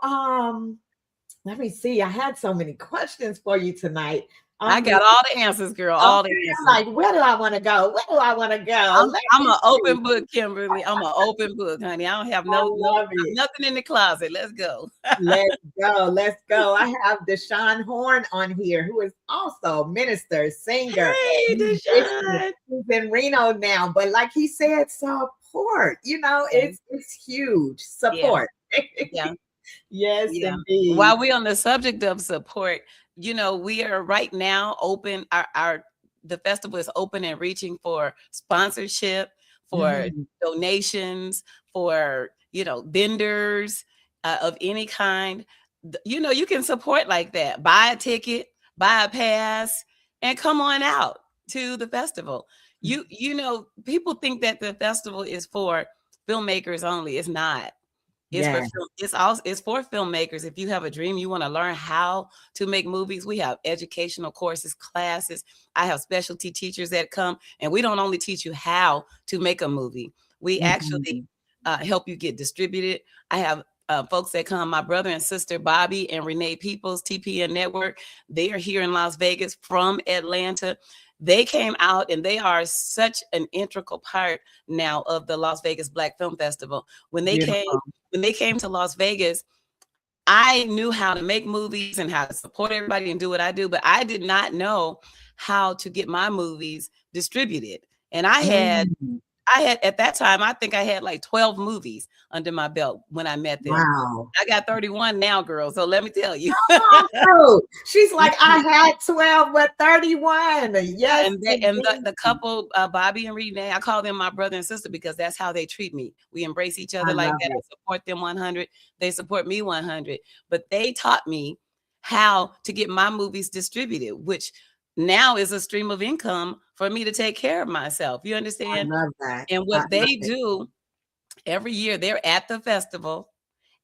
let me see. I had so many questions for you tonight. I got all the answers, girl. All the answers. Like, where do I want to go? I'm an open book, Kimberly. I'm an open book, honey. I don't have nothing in the closet. Let's go. Let's go. I have Deshaun Horn on here, who is also minister, singer. Hey, Deshaun. He's in Reno now, but like he said, support. You know, it's huge. Support. Yes, indeed. While we're on the subject of support, you know, we are right now open. The festival is open and reaching for sponsorship, for donations, for, you know, vendors of any kind. You know, you can support like that. Buy a ticket, buy a pass, and come on out to the festival. You know, people think that the festival is for filmmakers only. It's not. It's for filmmakers. If you have a dream, you want to learn how to make movies, we have educational courses, classes. I have specialty teachers that come, and we don't only teach you how to make a movie. We actually help you get distributed. I have folks that come, my brother and sister, Bobby and Renee Peoples, TPN Network. They are here in Las Vegas from Atlanta. They came out, and they are such an integral part now of the Las Vegas Black Film Festival. When they came to Las Vegas, I knew how to make movies and how to support everybody and do what I do, but I did not know how to get my movies distributed. And I had at that time, I think I had like 12 movies under my belt when I met them. Wow. I got 31 now, girl. So let me tell you. She's like, I had 12, but 31. Yes. And the couple, Bobby and Renee, I call them my brother and sister because that's how they treat me. We embrace each other like that. I support them 100. They support me 100. But they taught me how to get my movies distributed, which now is a stream of income for me to take care of myself. You understand? I love that. And what they do every year, they're at the festival,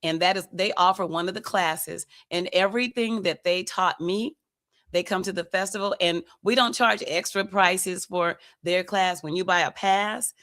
and that is, they offer one of the classes, and everything that they taught me, they come to the festival, and we don't charge extra prices for their class. When you buy a pass,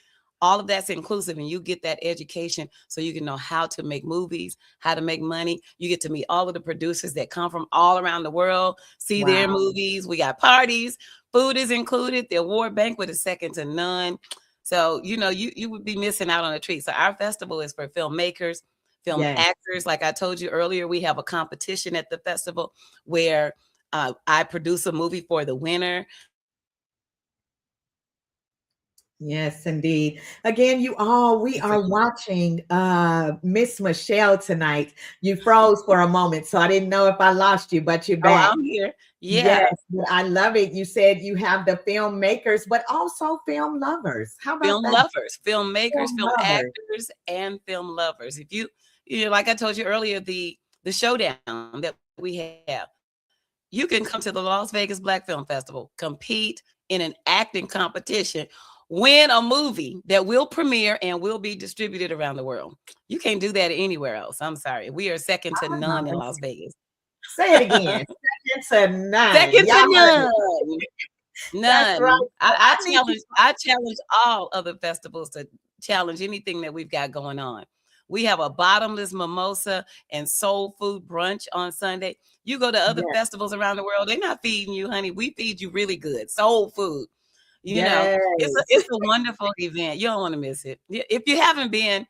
all of that's inclusive, and you get that education so you can know how to make movies, how to make money. You get to meet all of the producers that come from all around the world, see their movies. We got parties, food is included. The award banquet is second to none. So, you know, you would be missing out on a treat. So our festival is for filmmakers, film actors. Like I told you earlier, we have a competition at the festival where I produce a movie for the winner. Yes, indeed. Again, we are watching Miss Michelle tonight. You froze for a moment, so I didn't know if I lost you, but you're Oh, back. I'm here. Yes, Yeah. but I love it. You said you have the filmmakers, but also film lovers. How about Film that? lovers, filmmakers, Film film lovers. actors, and film lovers. If you know, like I told you earlier, the showdown that we have, you can come to the Las Vegas Black Film Festival, compete in an acting competition, win a movie that will premiere and will be distributed around the world. You can't do that anywhere else. I'm sorry. We are second to none in Las Vegas. Say it again. Second to none. Second Y'all to heard none. it. That's None. right. So I need I challenge all other festivals to challenge anything that we've got going on. We have a bottomless mimosa and soul food brunch on Sunday. You go to other yes, festivals around the world, they're not feeding you, honey. We feed you really good soul food. You know, yes. it's a wonderful event. You don't want to miss it. If you haven't been,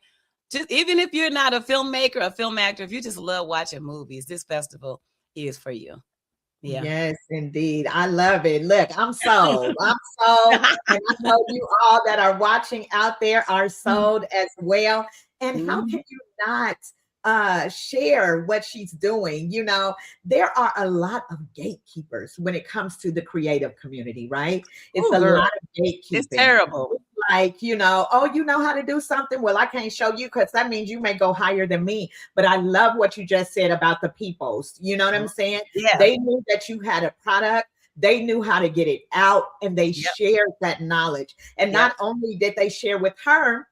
just even if you're not a filmmaker, a film actor, if you just love watching movies, this festival is for you. Yeah. Yes, indeed. I love it. Look, I'm sold. I'm sold. And I know you all that are watching out there are sold as well. And how Mhm. can you not share what she's doing? You know, there are a lot of gatekeepers when it comes to the creative community, right? It's Oh, a girl, lot of it's gatekeeping. terrible. Like, you know, oh, you know how to do something? Well, I can't show you because that means you may go higher than me. But I love what you just said about the peoples. You know what I'm saying? Yeah. They knew that you had a product. They knew how to get it out and they Yep. shared that knowledge. And not only did they share with her,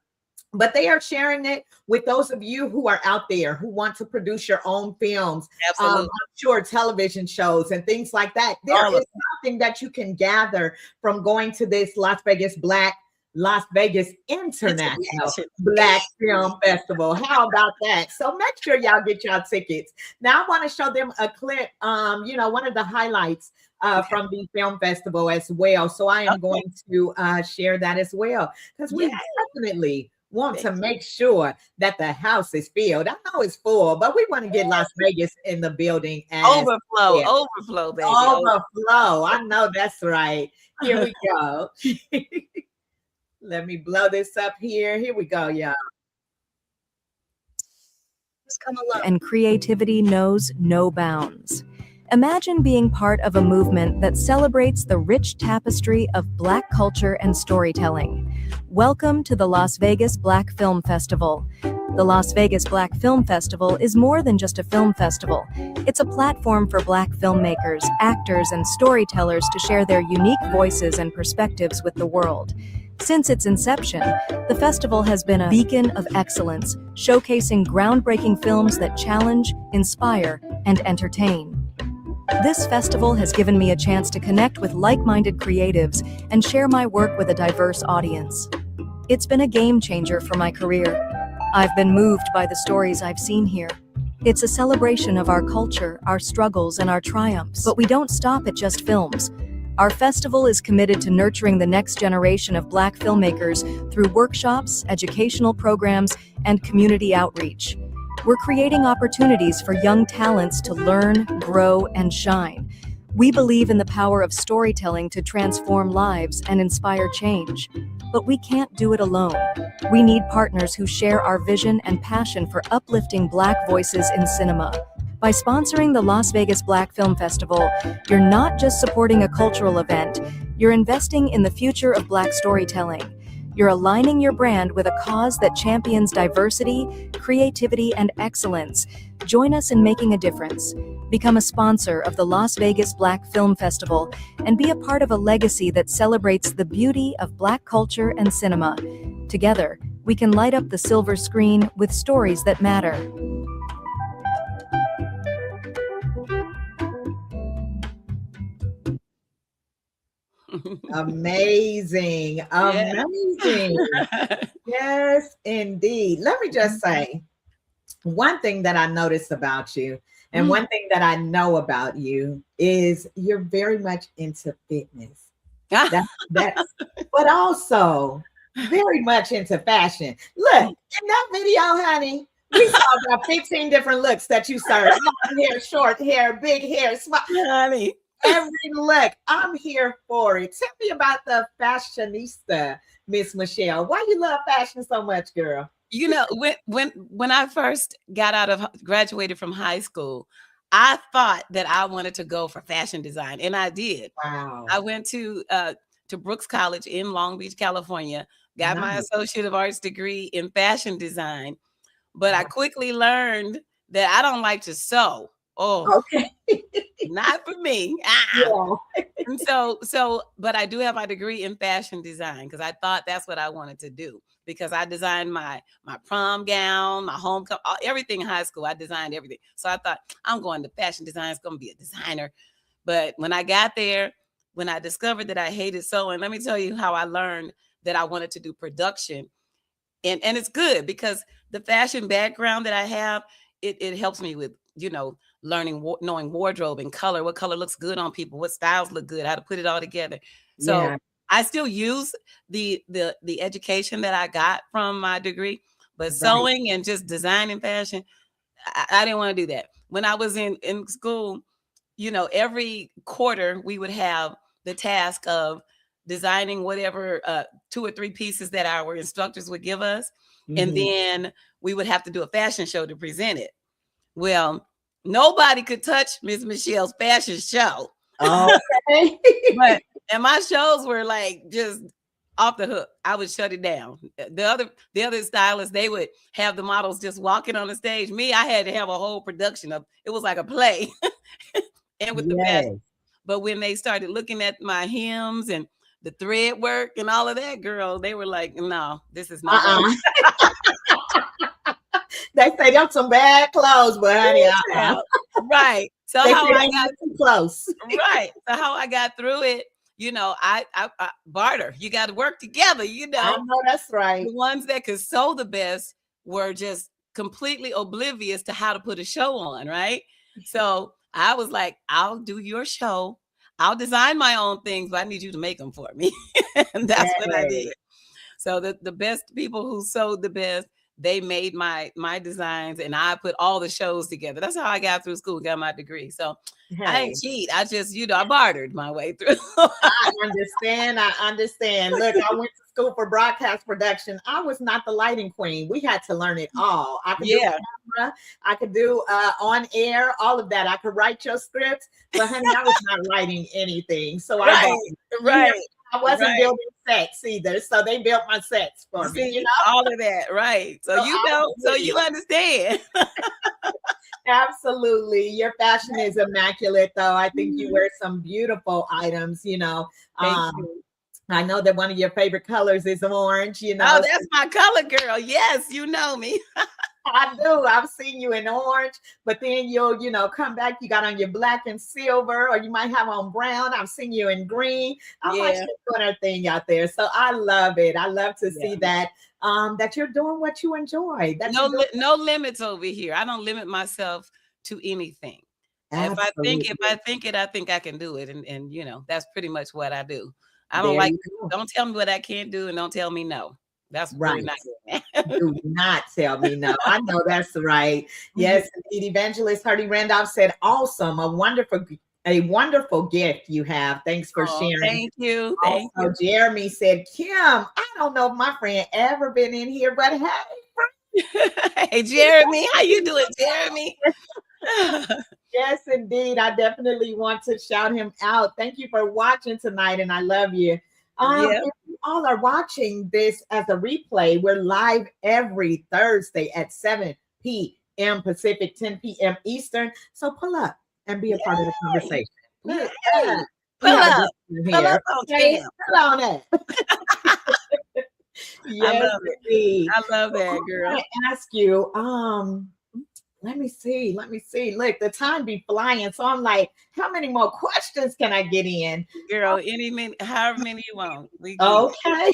but they are sharing it with those of you who are out there who want to produce your own films. Absolutely. I'm sure television shows and things like that. There All of is something that you can gather from going to this Las Vegas International Black Film Festival. How about that? So make sure y'all get y'all tickets. Now I want to show them a clip, you know, one of the highlights from the film festival as well. So I am going to share that as well because we definitely want to make sure that the house is filled. I know it's full, but we want to get Las Vegas in the building as Overflow, baby. Overflow. I know that's right. Here we go. Let me blow this up here. Here we go, y'all. And creativity knows no bounds. Imagine being part of a movement that celebrates the rich tapestry of Black culture and storytelling. Welcome to the Las Vegas Black Film Festival. The Las Vegas Black Film Festival is more than just a film festival. It's a platform for Black filmmakers, actors, and storytellers to share their unique voices and perspectives with the world. Since its inception, the festival has been a beacon of excellence, showcasing groundbreaking films that challenge, inspire, and entertain. This festival has given me a chance to connect with like-minded creatives and share my work with a diverse audience. It's been a game changer for my career. I've been moved by the stories I've seen here. It's a celebration of our culture, our struggles, and our triumphs. But we don't stop at just films. Our festival is committed to nurturing the next generation of Black filmmakers through workshops, educational programs, and community outreach. We're creating opportunities for young talents to learn, grow, and shine. We believe in the power of storytelling to transform lives and inspire change. But we can't do it alone. We need partners who share our vision and passion for uplifting Black voices in cinema. By sponsoring the Las Vegas Black Film Festival, you're not just supporting a cultural event, you're investing in the future of Black storytelling. You're aligning your brand with a cause that champions diversity, creativity, and excellence. Join us in making a difference. Become a sponsor of the Las Vegas Black Film Festival and be a part of a legacy that celebrates the beauty of Black culture and cinema. Together, we can light up the silver screen with stories that matter. Amazing. Amazing. Yes, indeed. Let me just say one thing that I noticed about you, and one thing that I know about you is you're very much into fitness. That's but also very much into fashion. Look, in that video, honey, we saw about 15 different looks that you served. Long hair, short hair, big hair, small. Honey. Every look, I'm here for it. Tell me about the fashionista Miss Michelle? Why you love fashion so much, girl? You know, when I first graduated from high school, I thought that I wanted to go for fashion design, and I did. Wow. I went to Brooks College in Long Beach, California, got my Nice. Associate of Arts degree in fashion design, but I quickly learned that I don't like to sew. Oh, Okay. not for me. Yeah. And but I do have my degree in fashion design because I thought that's what I wanted to do, because I designed my prom gown, my homecoming, everything in high school. I designed everything. So I thought, I'm going to fashion design. It's going to be a designer. But when I got there, when I discovered that I hated sewing, let me tell you how I learned that I wanted to do production. And it's good because the fashion background that I have, it helps me with, learning, knowing wardrobe and color, what color looks good on people, what styles look good, how to put it all together. So Yeah. I still use the education that I got from my degree, but Right. sewing and just designing fashion, I didn't want to do that. When I was in school, every quarter we would have the task of designing whatever 2 or 3 pieces that our instructors would give us. And Mhm. then we would have to do a fashion show to present it. Well, nobody could touch Miss Michelle's fashion show. Okay. And my shows were like just off the hook. I would shut it down. The other stylists, they would have the models just walking on the stage. Me, I had to have a whole production of it. Was like a play. And with the fashion. Yes. But when they started looking at my hems and the thread work and all of that, girl, they were like, no, this is not They say them some bad clothes, but honey, right. So they how say I they got too close. right. So how I got through it, I barter. You got to work together, I know that's right. The ones that could sew the best were just completely oblivious to how to put a show on, right? So I was like, I'll do your show. I'll design my own things, but I need you to make them for me. And that's what I did. So the best people who sewed the best, they made my designs, and I put all the shows together. That's how I got through school, got my degree. So I ain't cheat. I just, I bartered my way through. I understand. Look, I went to school for broadcast production. I was not the lighting queen. We had to learn it all. I could do camera, I could do on air, all of that. I could write your scripts, but honey, I was not writing anything. So I wasn't building sets either. So they built my sets for me, all of that, right? So so you understand. Absolutely. Your fashion is immaculate, though. I think you wear some beautiful items, Thank you. I know that one of your favorite colors is orange, Oh, that's my color, girl. Yes, you know me. I do. I've seen you in orange, but then you'll, come back. You got on your black and silver, or you might have on brown. I've seen you in green. I like you doing her thing out there. So I love it. I love to see that that you're doing what you enjoy. No limits over here. I don't limit myself to anything. Absolutely. If I think it, I think I can do it. And that's pretty much what I do. I don't don't tell me what I can't do, and don't tell me no. That's right. Not do not tell me no. I know that's right. Yes, indeed. Evangelist Hardy Randolph said, awesome, a wonderful gift you have. Thanks for sharing. Thank you. Thank you. Jeremy said, Kim, I don't know if my friend ever been in here, but hey. Hey, Jeremy, how you doing, Jeremy? Yes, indeed. I definitely want to shout him out. Thank you for watching tonight, and I love you. If you all are watching this as a replay, we're live every Thursday at 7 p.m. Pacific, 10 p.m. Eastern. So pull up and be a part of the conversation. Pull up on Kim. Pull on it. Yes, I love it. I love that, girl. I want to ask you, let me see. Look, the time be flying. So I'm like, how many more questions can I get in? Girl, however many you want. Okay.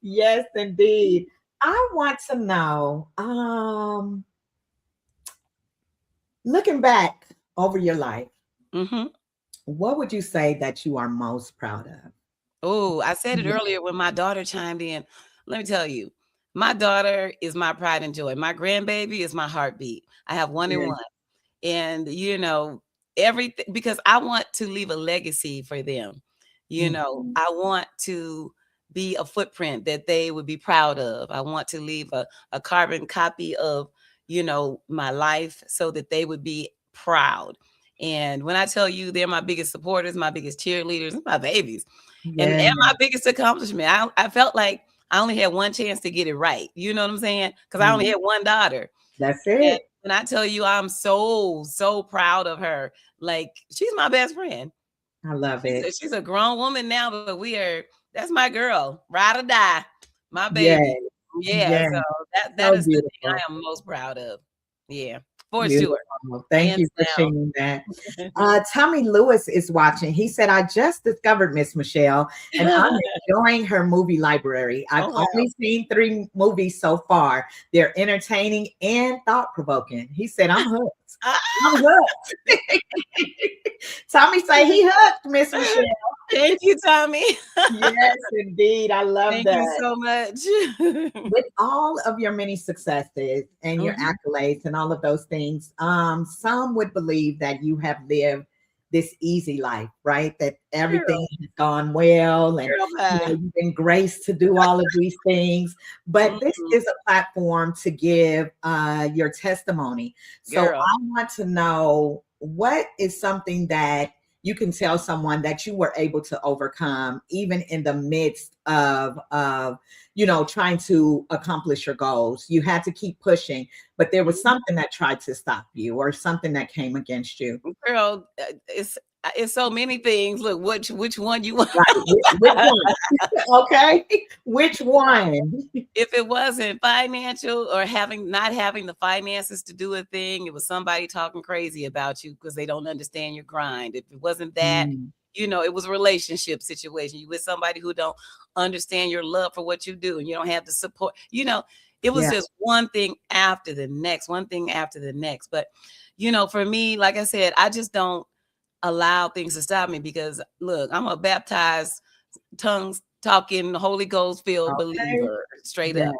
Yes, indeed. I want to know, looking back over your life, what would you say that you are most proud of? Oh, I said it earlier when my daughter chimed in. Let me tell you, my daughter is my pride and joy. My grandbaby is my heartbeat. I have one and one. And, everything, because I want to leave a legacy for them. I want to be a footprint that they would be proud of. I want to leave a carbon copy of, my life so that they would be proud. And when I tell you they're my biggest supporters, my biggest cheerleaders, my babies, and my biggest accomplishment, I felt like I only had one chance to get it right. You know what I'm saying? Because I only had one daughter. That's it. And when I tell you I'm so proud of her, like she's my best friend. I love it. She's a grown woman now, but that's my girl, ride or die, my baby. Yeah. So that is beautiful. The thing I am most proud of. Yeah, for sure. Thank you for sharing that. Tommy Lewis is watching. He said, I just discovered Miss Michelle and I'm enjoying her movie library. I've only seen 3 movies so far. They're entertaining and thought-provoking. He said, I'm hooked. I'm hooked. Tommy say he hooked, Miss Michelle. Thank you, Tommy. Yes, indeed. I love that. Thank you so much. With all of your many successes and your accolades and all of those things, some would believe that you have lived this easy life, right? That everything has gone well and you've been graced to do all of these things. But this is a platform to give your testimony. So I want to know, what is something that you can tell someone that you were able to overcome, even in the midst of trying to accomplish your goals? You had to keep pushing, but there was something that tried to stop you or something that came against you. Girl, it's so many things. Look, which one you want? Right. Which one? Okay. Which one? If it wasn't financial or not having the finances to do a thing, it was somebody talking crazy about you because they don't understand your grind. If it wasn't that, it was a relationship situation. You with somebody who don't understand your love for what you do and you don't have the support. It was just one thing after the next, one thing after the next. But, for me, like I said, I just don't allow things to stop me because, look, I'm a baptized, tongues talking, Holy Ghost filled believer, straight up,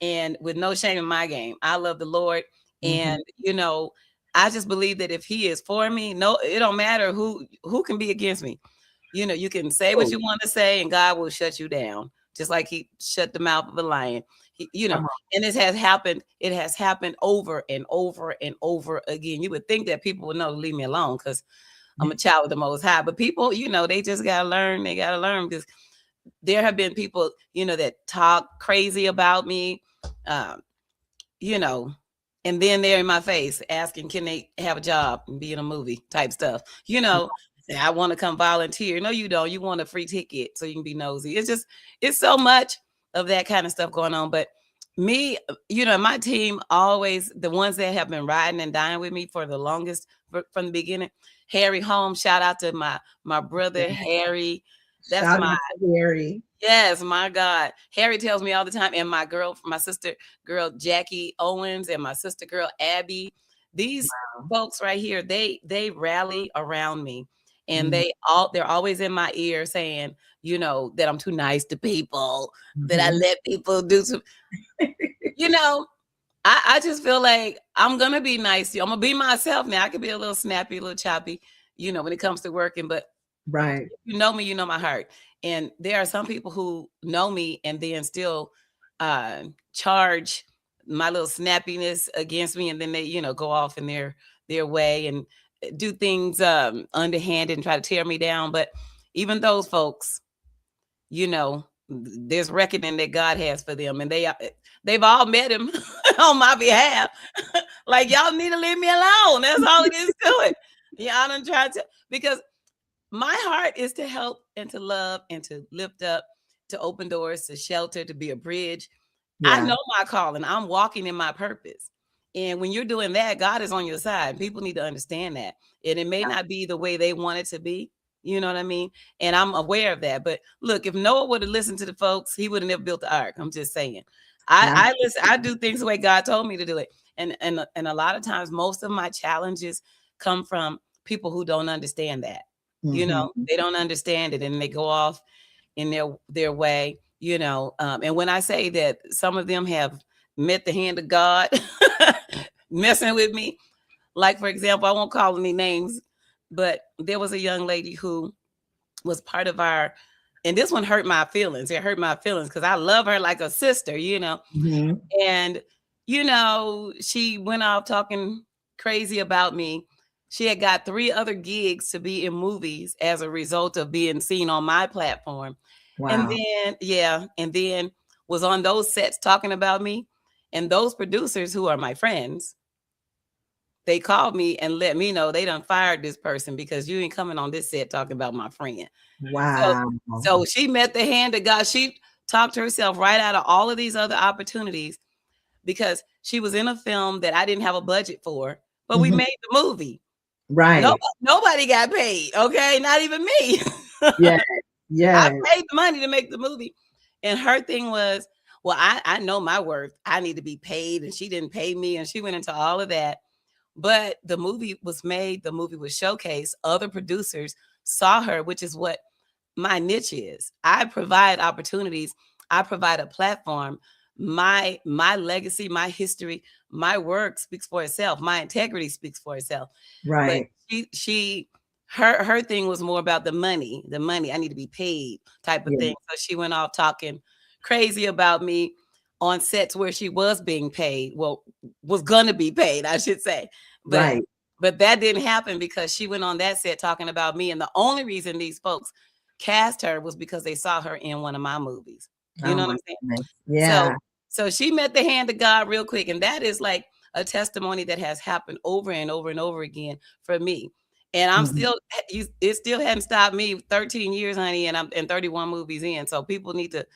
and with no shame in my game. I love the Lord, and I just believe that if He is for me, no, it don't matter who can be against me. You can say what you want to say, and God will shut you down, just like He shut the mouth of a lion. And this has happened. It has happened over and over and over again. You would think that people would know to leave me alone because I'm a child of the Most High, but people, they just gotta learn. They gotta learn because there have been people, that talk crazy about me, and then they're in my face asking, can they have a job and be in a movie type stuff? Say, I want to come volunteer. No, you don't. You want a free ticket so you can be nosy. It's so much of that kind of stuff going on. But me, my team, always the ones that have been riding and dying with me for the longest from the beginning. Harry Holmes, shout out to my brother Harry. That's Harry. Yes, my God. Harry tells me all the time, and my sister girl Jackie Owens, and my sister girl Abby. These folks right here, they rally around me, and they're always in my ear saying, that I'm too nice to people, that I let people do some, I just feel like I'm going to be nice to you. I'm going to be myself now. I could be a little snappy, a little choppy, when it comes to working, but right. If you know me, you know my heart. And there are some people who know me and then still charge my little snappiness against me. And then they, go off in their way and do things underhanded and try to tear me down. But even those folks, there's reckoning that God has for them, and they've all met Him on my behalf. Like, y'all need to leave me alone. That's all it is to it. Y'all done tried to, because my heart is to help and to love and to lift up, to open doors, to shelter, to be a bridge. I know my calling. I'm walking in my purpose. And when you're doing that, God is on your side. People need to understand that. And it may not be the way they want it to be. You know what I mean? And I'm aware of that. But look, if Noah would have listened to the folks, he would have never built the ark. I'm just saying. I listen. I do things the way God told me to do it. And a lot of times, most of my challenges come from people who don't understand that. They don't understand it, and they go off in their way. And when I say that some of them have met the hand of God messing with me, like, for example, I won't call any names, but there was a young lady who was part of our and this one hurt my feelings. It hurt my feelings because I love her like a sister, Mm-hmm. And, she went off talking crazy about me. She had got 3 other gigs to be in movies as a result of being seen on my platform. And Wow. then was on those sets talking about me. And those producers who are my friends, they called me and let me know they done fired this person because you ain't coming on this set talking about my friend. Wow. So she met the hand of God. She talked herself right out of all of these other opportunities because she was in a film that I didn't have a budget for, but we made the movie. Right. Nobody got paid. Okay. Not even me. Yeah. Yeah. I paid the money to make the movie. And her thing was, well, I know my worth. I need to be paid. And she didn't pay me. And she went into all of that. But the movie was made. The movie was showcased. Other producers saw her, which is what my niche is. I provide opportunities. I provide a platform. My legacy, my history, my work speaks for itself. My integrity speaks for itself. Right. But her thing was more about the money. I need to be paid type of thing. So she went off talking crazy about me on sets where she was being paid. Well, was gonna be paid, I should say. But that didn't happen because she went on that set talking about me. And the only reason these folks cast her was because they saw her in one of my movies. You know what I'm saying? Goodness. Yeah. So she met the hand of God real quick. And that is like a testimony that has happened over and over and over again for me. And I'm it still hadn't stopped me 13 years, honey. And I'm 31 movies in. So people need to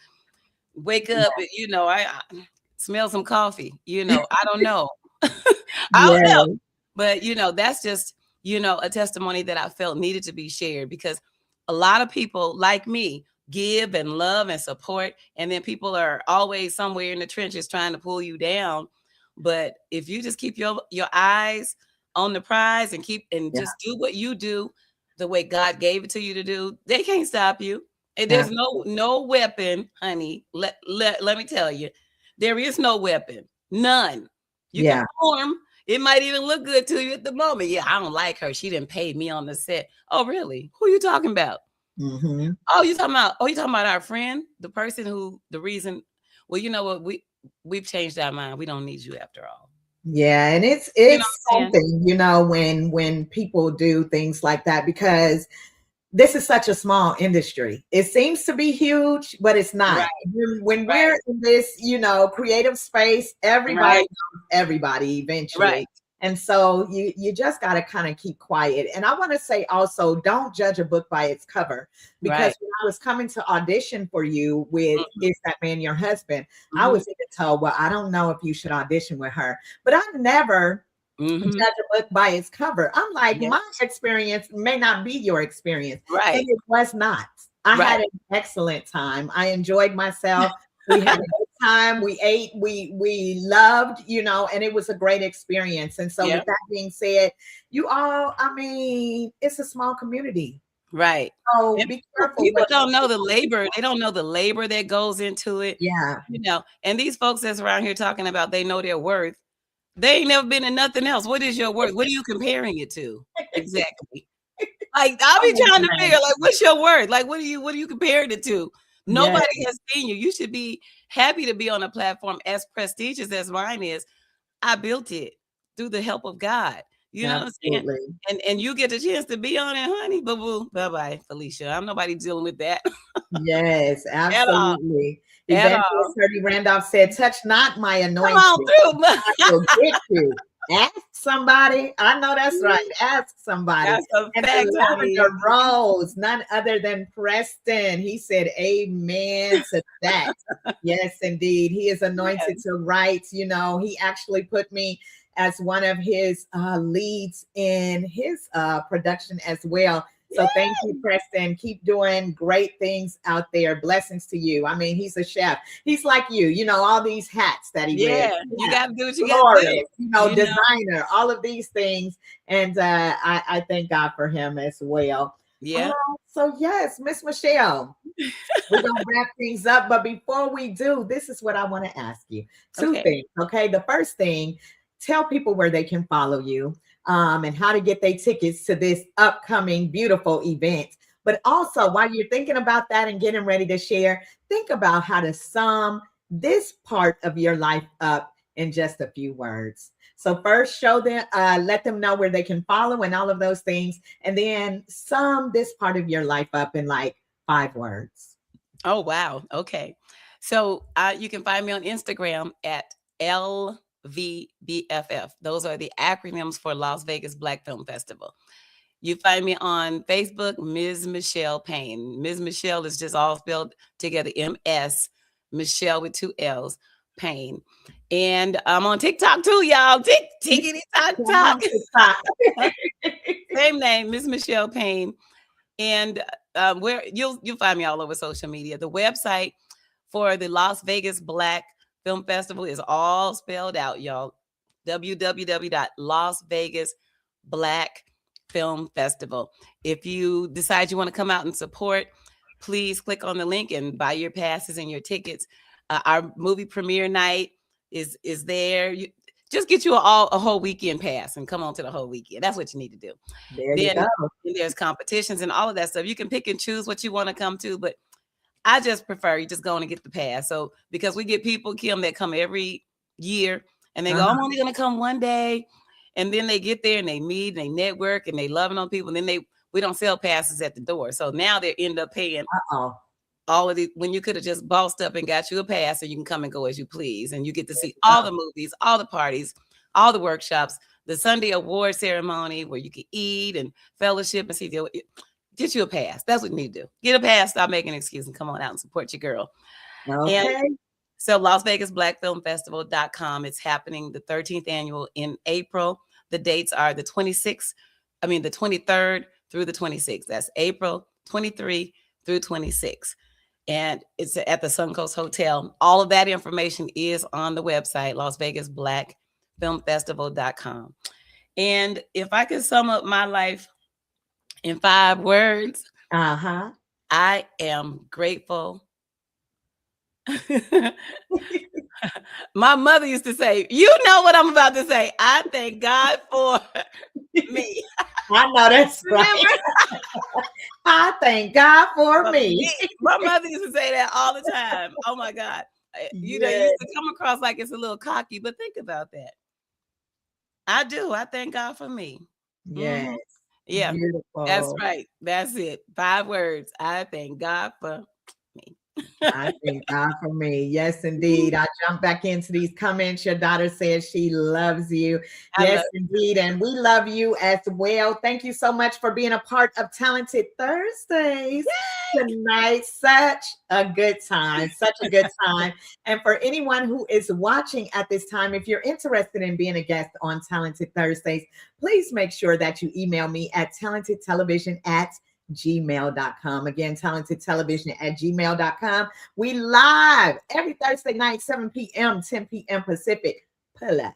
wake up and, I smell some coffee, I don't know. I don't know. But, that's just, a testimony that I felt needed to be shared because a lot of people like me give and love and support. And then people are always somewhere in the trenches trying to pull you down. But if you just keep your eyes on the prize and just do what you do the way God gave it to you to do, they can't stop you. And there's no weapon, honey. Let me tell you, there is no weapon, none. You can form. It might even look good to you at the moment. Yeah, I don't like her. She didn't pay me on the set. Oh, really? Who are you talking about? Mm-hmm. Oh, you talking about our friend, the person the reason. Well, you know what? We've changed our mind. We don't need you after all. Yeah, and it's something, when people do things like that because this is such a small industry. It seems to be huge, but it's not. Right. When we're in this, creative space, everybody knows everybody eventually. Right. And so you just got to kind of keep quiet. And I want to say also, don't judge a book by its cover. Because when I was coming to audition for you with Is That Man Your Husband, I was even told, well, I don't know if you should audition with her. But I never judge a book by its cover. I'm like, my experience may not be your experience. Right. And it was not. I had an excellent time. I enjoyed myself. We had a good time. We ate, we loved, and it was a great experience. And so with that being said, you all, it's a small community. Right. So be careful. People don't know the labor. They don't know the labor that goes into it. Yeah. And these folks that's around here talking about they know their worth. They ain't never been in nothing else. What is your worth? What are you comparing it to? Exactly. Like I'll be trying to figure what's your worth? Like what are you comparing it to? Nobody has seen you. You should be happy to be on a platform as prestigious as mine is. I built it through the help of God. You know what I'm saying? And you get a chance to be on it, honey. Boo-boo. Bye-bye, Felicia. I'm nobody dealing with that. Yes, absolutely. Evangelist Herbie Randolph said, touch not my anointing. Come on through. I will get you. Ask somebody. I know that's right. Ask somebody. That's a and fact, the Rose, none other than Preston. He said, amen to that. Yes, indeed. He is anointed to write. He actually put me as one of his leads in his production as well. So thank you, Preston. Keep doing great things out there. Blessings to you. He's a chef. He's like you, all these hats that he wears. You got to do what you got to do. Designer, all of these things. And I thank God for him as well. Yeah. So yes, Miss Michelle, we're going to wrap things up. But before we do, this is what I want to ask you. Two things, okay? The first thing, tell people where they can follow you. And how to get their tickets to this upcoming beautiful event But also, while you're thinking about that and getting ready to share, think about how to sum this part of your life up in just a few words. So first, show them, let them know where they can follow and all of those things, and then sum this part of your life up in like 5 words. Oh, wow. Okay. So you can find me on Instagram at LVBFF. Those are the acronyms for Las Vegas Black Film Festival. You find me on Facebook, Ms. Michelle Payne. Ms. Michelle is just all spelled together, MS, Michelle with 2 L's, Payne. And I'm on TikTok too, y'all. Tickety tock. Same name, Ms. Michelle Payne. And where you'll find me all over social media. The website for the Las Vegas Black Film Festival is all spelled out, y'all. www.lasvegasblackfilmfestival. If you decide you want to come out and support, please click on the link and buy your passes and your tickets. Our movie premiere night is there. Just get you a whole weekend pass and come on to the whole weekend. That's what you need to do. Then there's competitions and all of that stuff. You can pick and choose what you want to come to, but I just prefer you just go and get the pass. So because we get people, Kim, that come every year and they go, I'm only going to come one day. And then they get there and they meet and they network and they loving on people. And then we don't sell passes at the door. So now they end up paying all of the, when you could have just bossed up and got you a pass and you can come and go as you please. And you get to see all the movies, all the parties, all the workshops, the Sunday award ceremony where you can eat and fellowship and see. Get you a pass. That's what you need to do. Get a pass, stop making an excuse and come on out and support your girl. Okay. And so LasVegasBlackFilmFestival.com. It's happening the 13th annual in April. The dates are the 23rd through the 26th. That's April 23 through 26. And it's at the Suncoast Hotel. All of that information is on the website, LasVegasBlackFilmFestival.com. And if I could sum up my life in 5 words, I am grateful. My mother used to say, you know what I'm about to say. I thank God for me. I know that's right. I thank God for me. My mother used to say that all the time. Oh my God. You know, it used to come across like it's a little cocky, but think about that. I do. I thank God for me. Yes. Mm-hmm. Yeah. Beautiful. That's right. That's it. 5 words. I thank God for me. I thank God for me. Yes, indeed. I jump back into these comments. Your daughter says she loves you. Yes, indeed. And we love you as well. Thank you so much for being a part of Talented Thursdays tonight. Such a good time. Such a good time. And for anyone who is watching at this time, if you're interested in being a guest on Talented Thursdays, please make sure that you email me at talentedtelevision@gmail.com. Again, talentedtelevision@gmail.com. We live every Thursday night, 7 p.m., 10 p.m. Pacific. Pull up.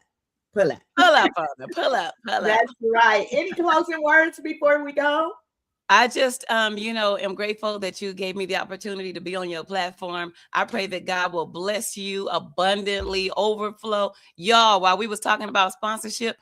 Pull up. Pull up, brother. Pull up. Pull up. That's right. Any closing words before we go? I just, am grateful that you gave me the opportunity to be on your platform. I pray that God will bless you abundantly, overflow. Y'all, while we was talking about sponsorship,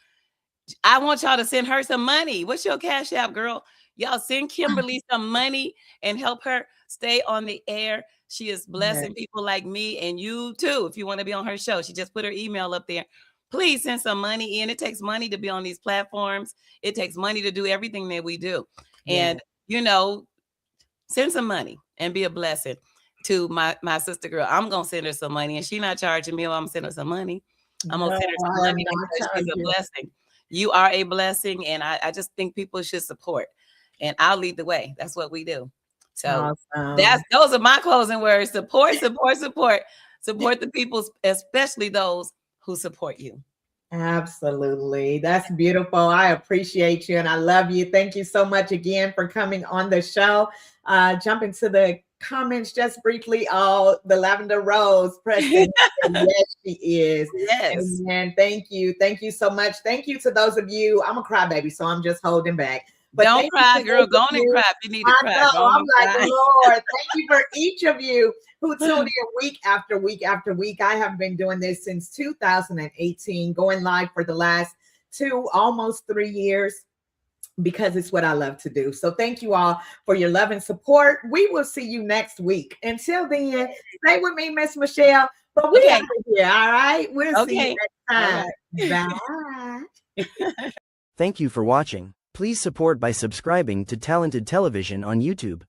I want y'all to send her some money. What's your Cash App, girl? Y'all send Kimberly some money and help her stay on the air. She is blessing people like me and you too. If you want to be on her show, she just put her email up there. Please send some money in. It takes money to be on these platforms. It takes money to do everything that we do. And, send some money and be a blessing to my sister girl. I'm going to send her some money and she's not charging me. I'm going to send her some money. I'm going to send her some money because she's a blessing. You are a blessing. And I just think people should support. And I'll lead the way. That's what we do. So those are my closing words. Support, support, support. Support the people, especially those who support you. Absolutely. That's beautiful. I appreciate you and I love you. Thank you so much again for coming on the show. Jump into the comments just briefly. Oh, the Lavender Rose, Preston. Yes, she is. Yes. And thank you. Thank you so much. Thank you to those of you. I'm a crybaby, so I'm just holding back. But don't cry, girl. Go on and cry if you need to cry. I know. I'm like, Lord, thank you for each of you who tune in week after week after week. I have been doing this since 2018, going live for the last almost 3 years. because it's what I love to do. So thank you all for your love and support. We will see you next week. Until then, stay with me, Miss Michelle. But we out of here, all right? We'll see you next time. Bye. Thank you for watching. Please support by subscribing to Talented Television on YouTube.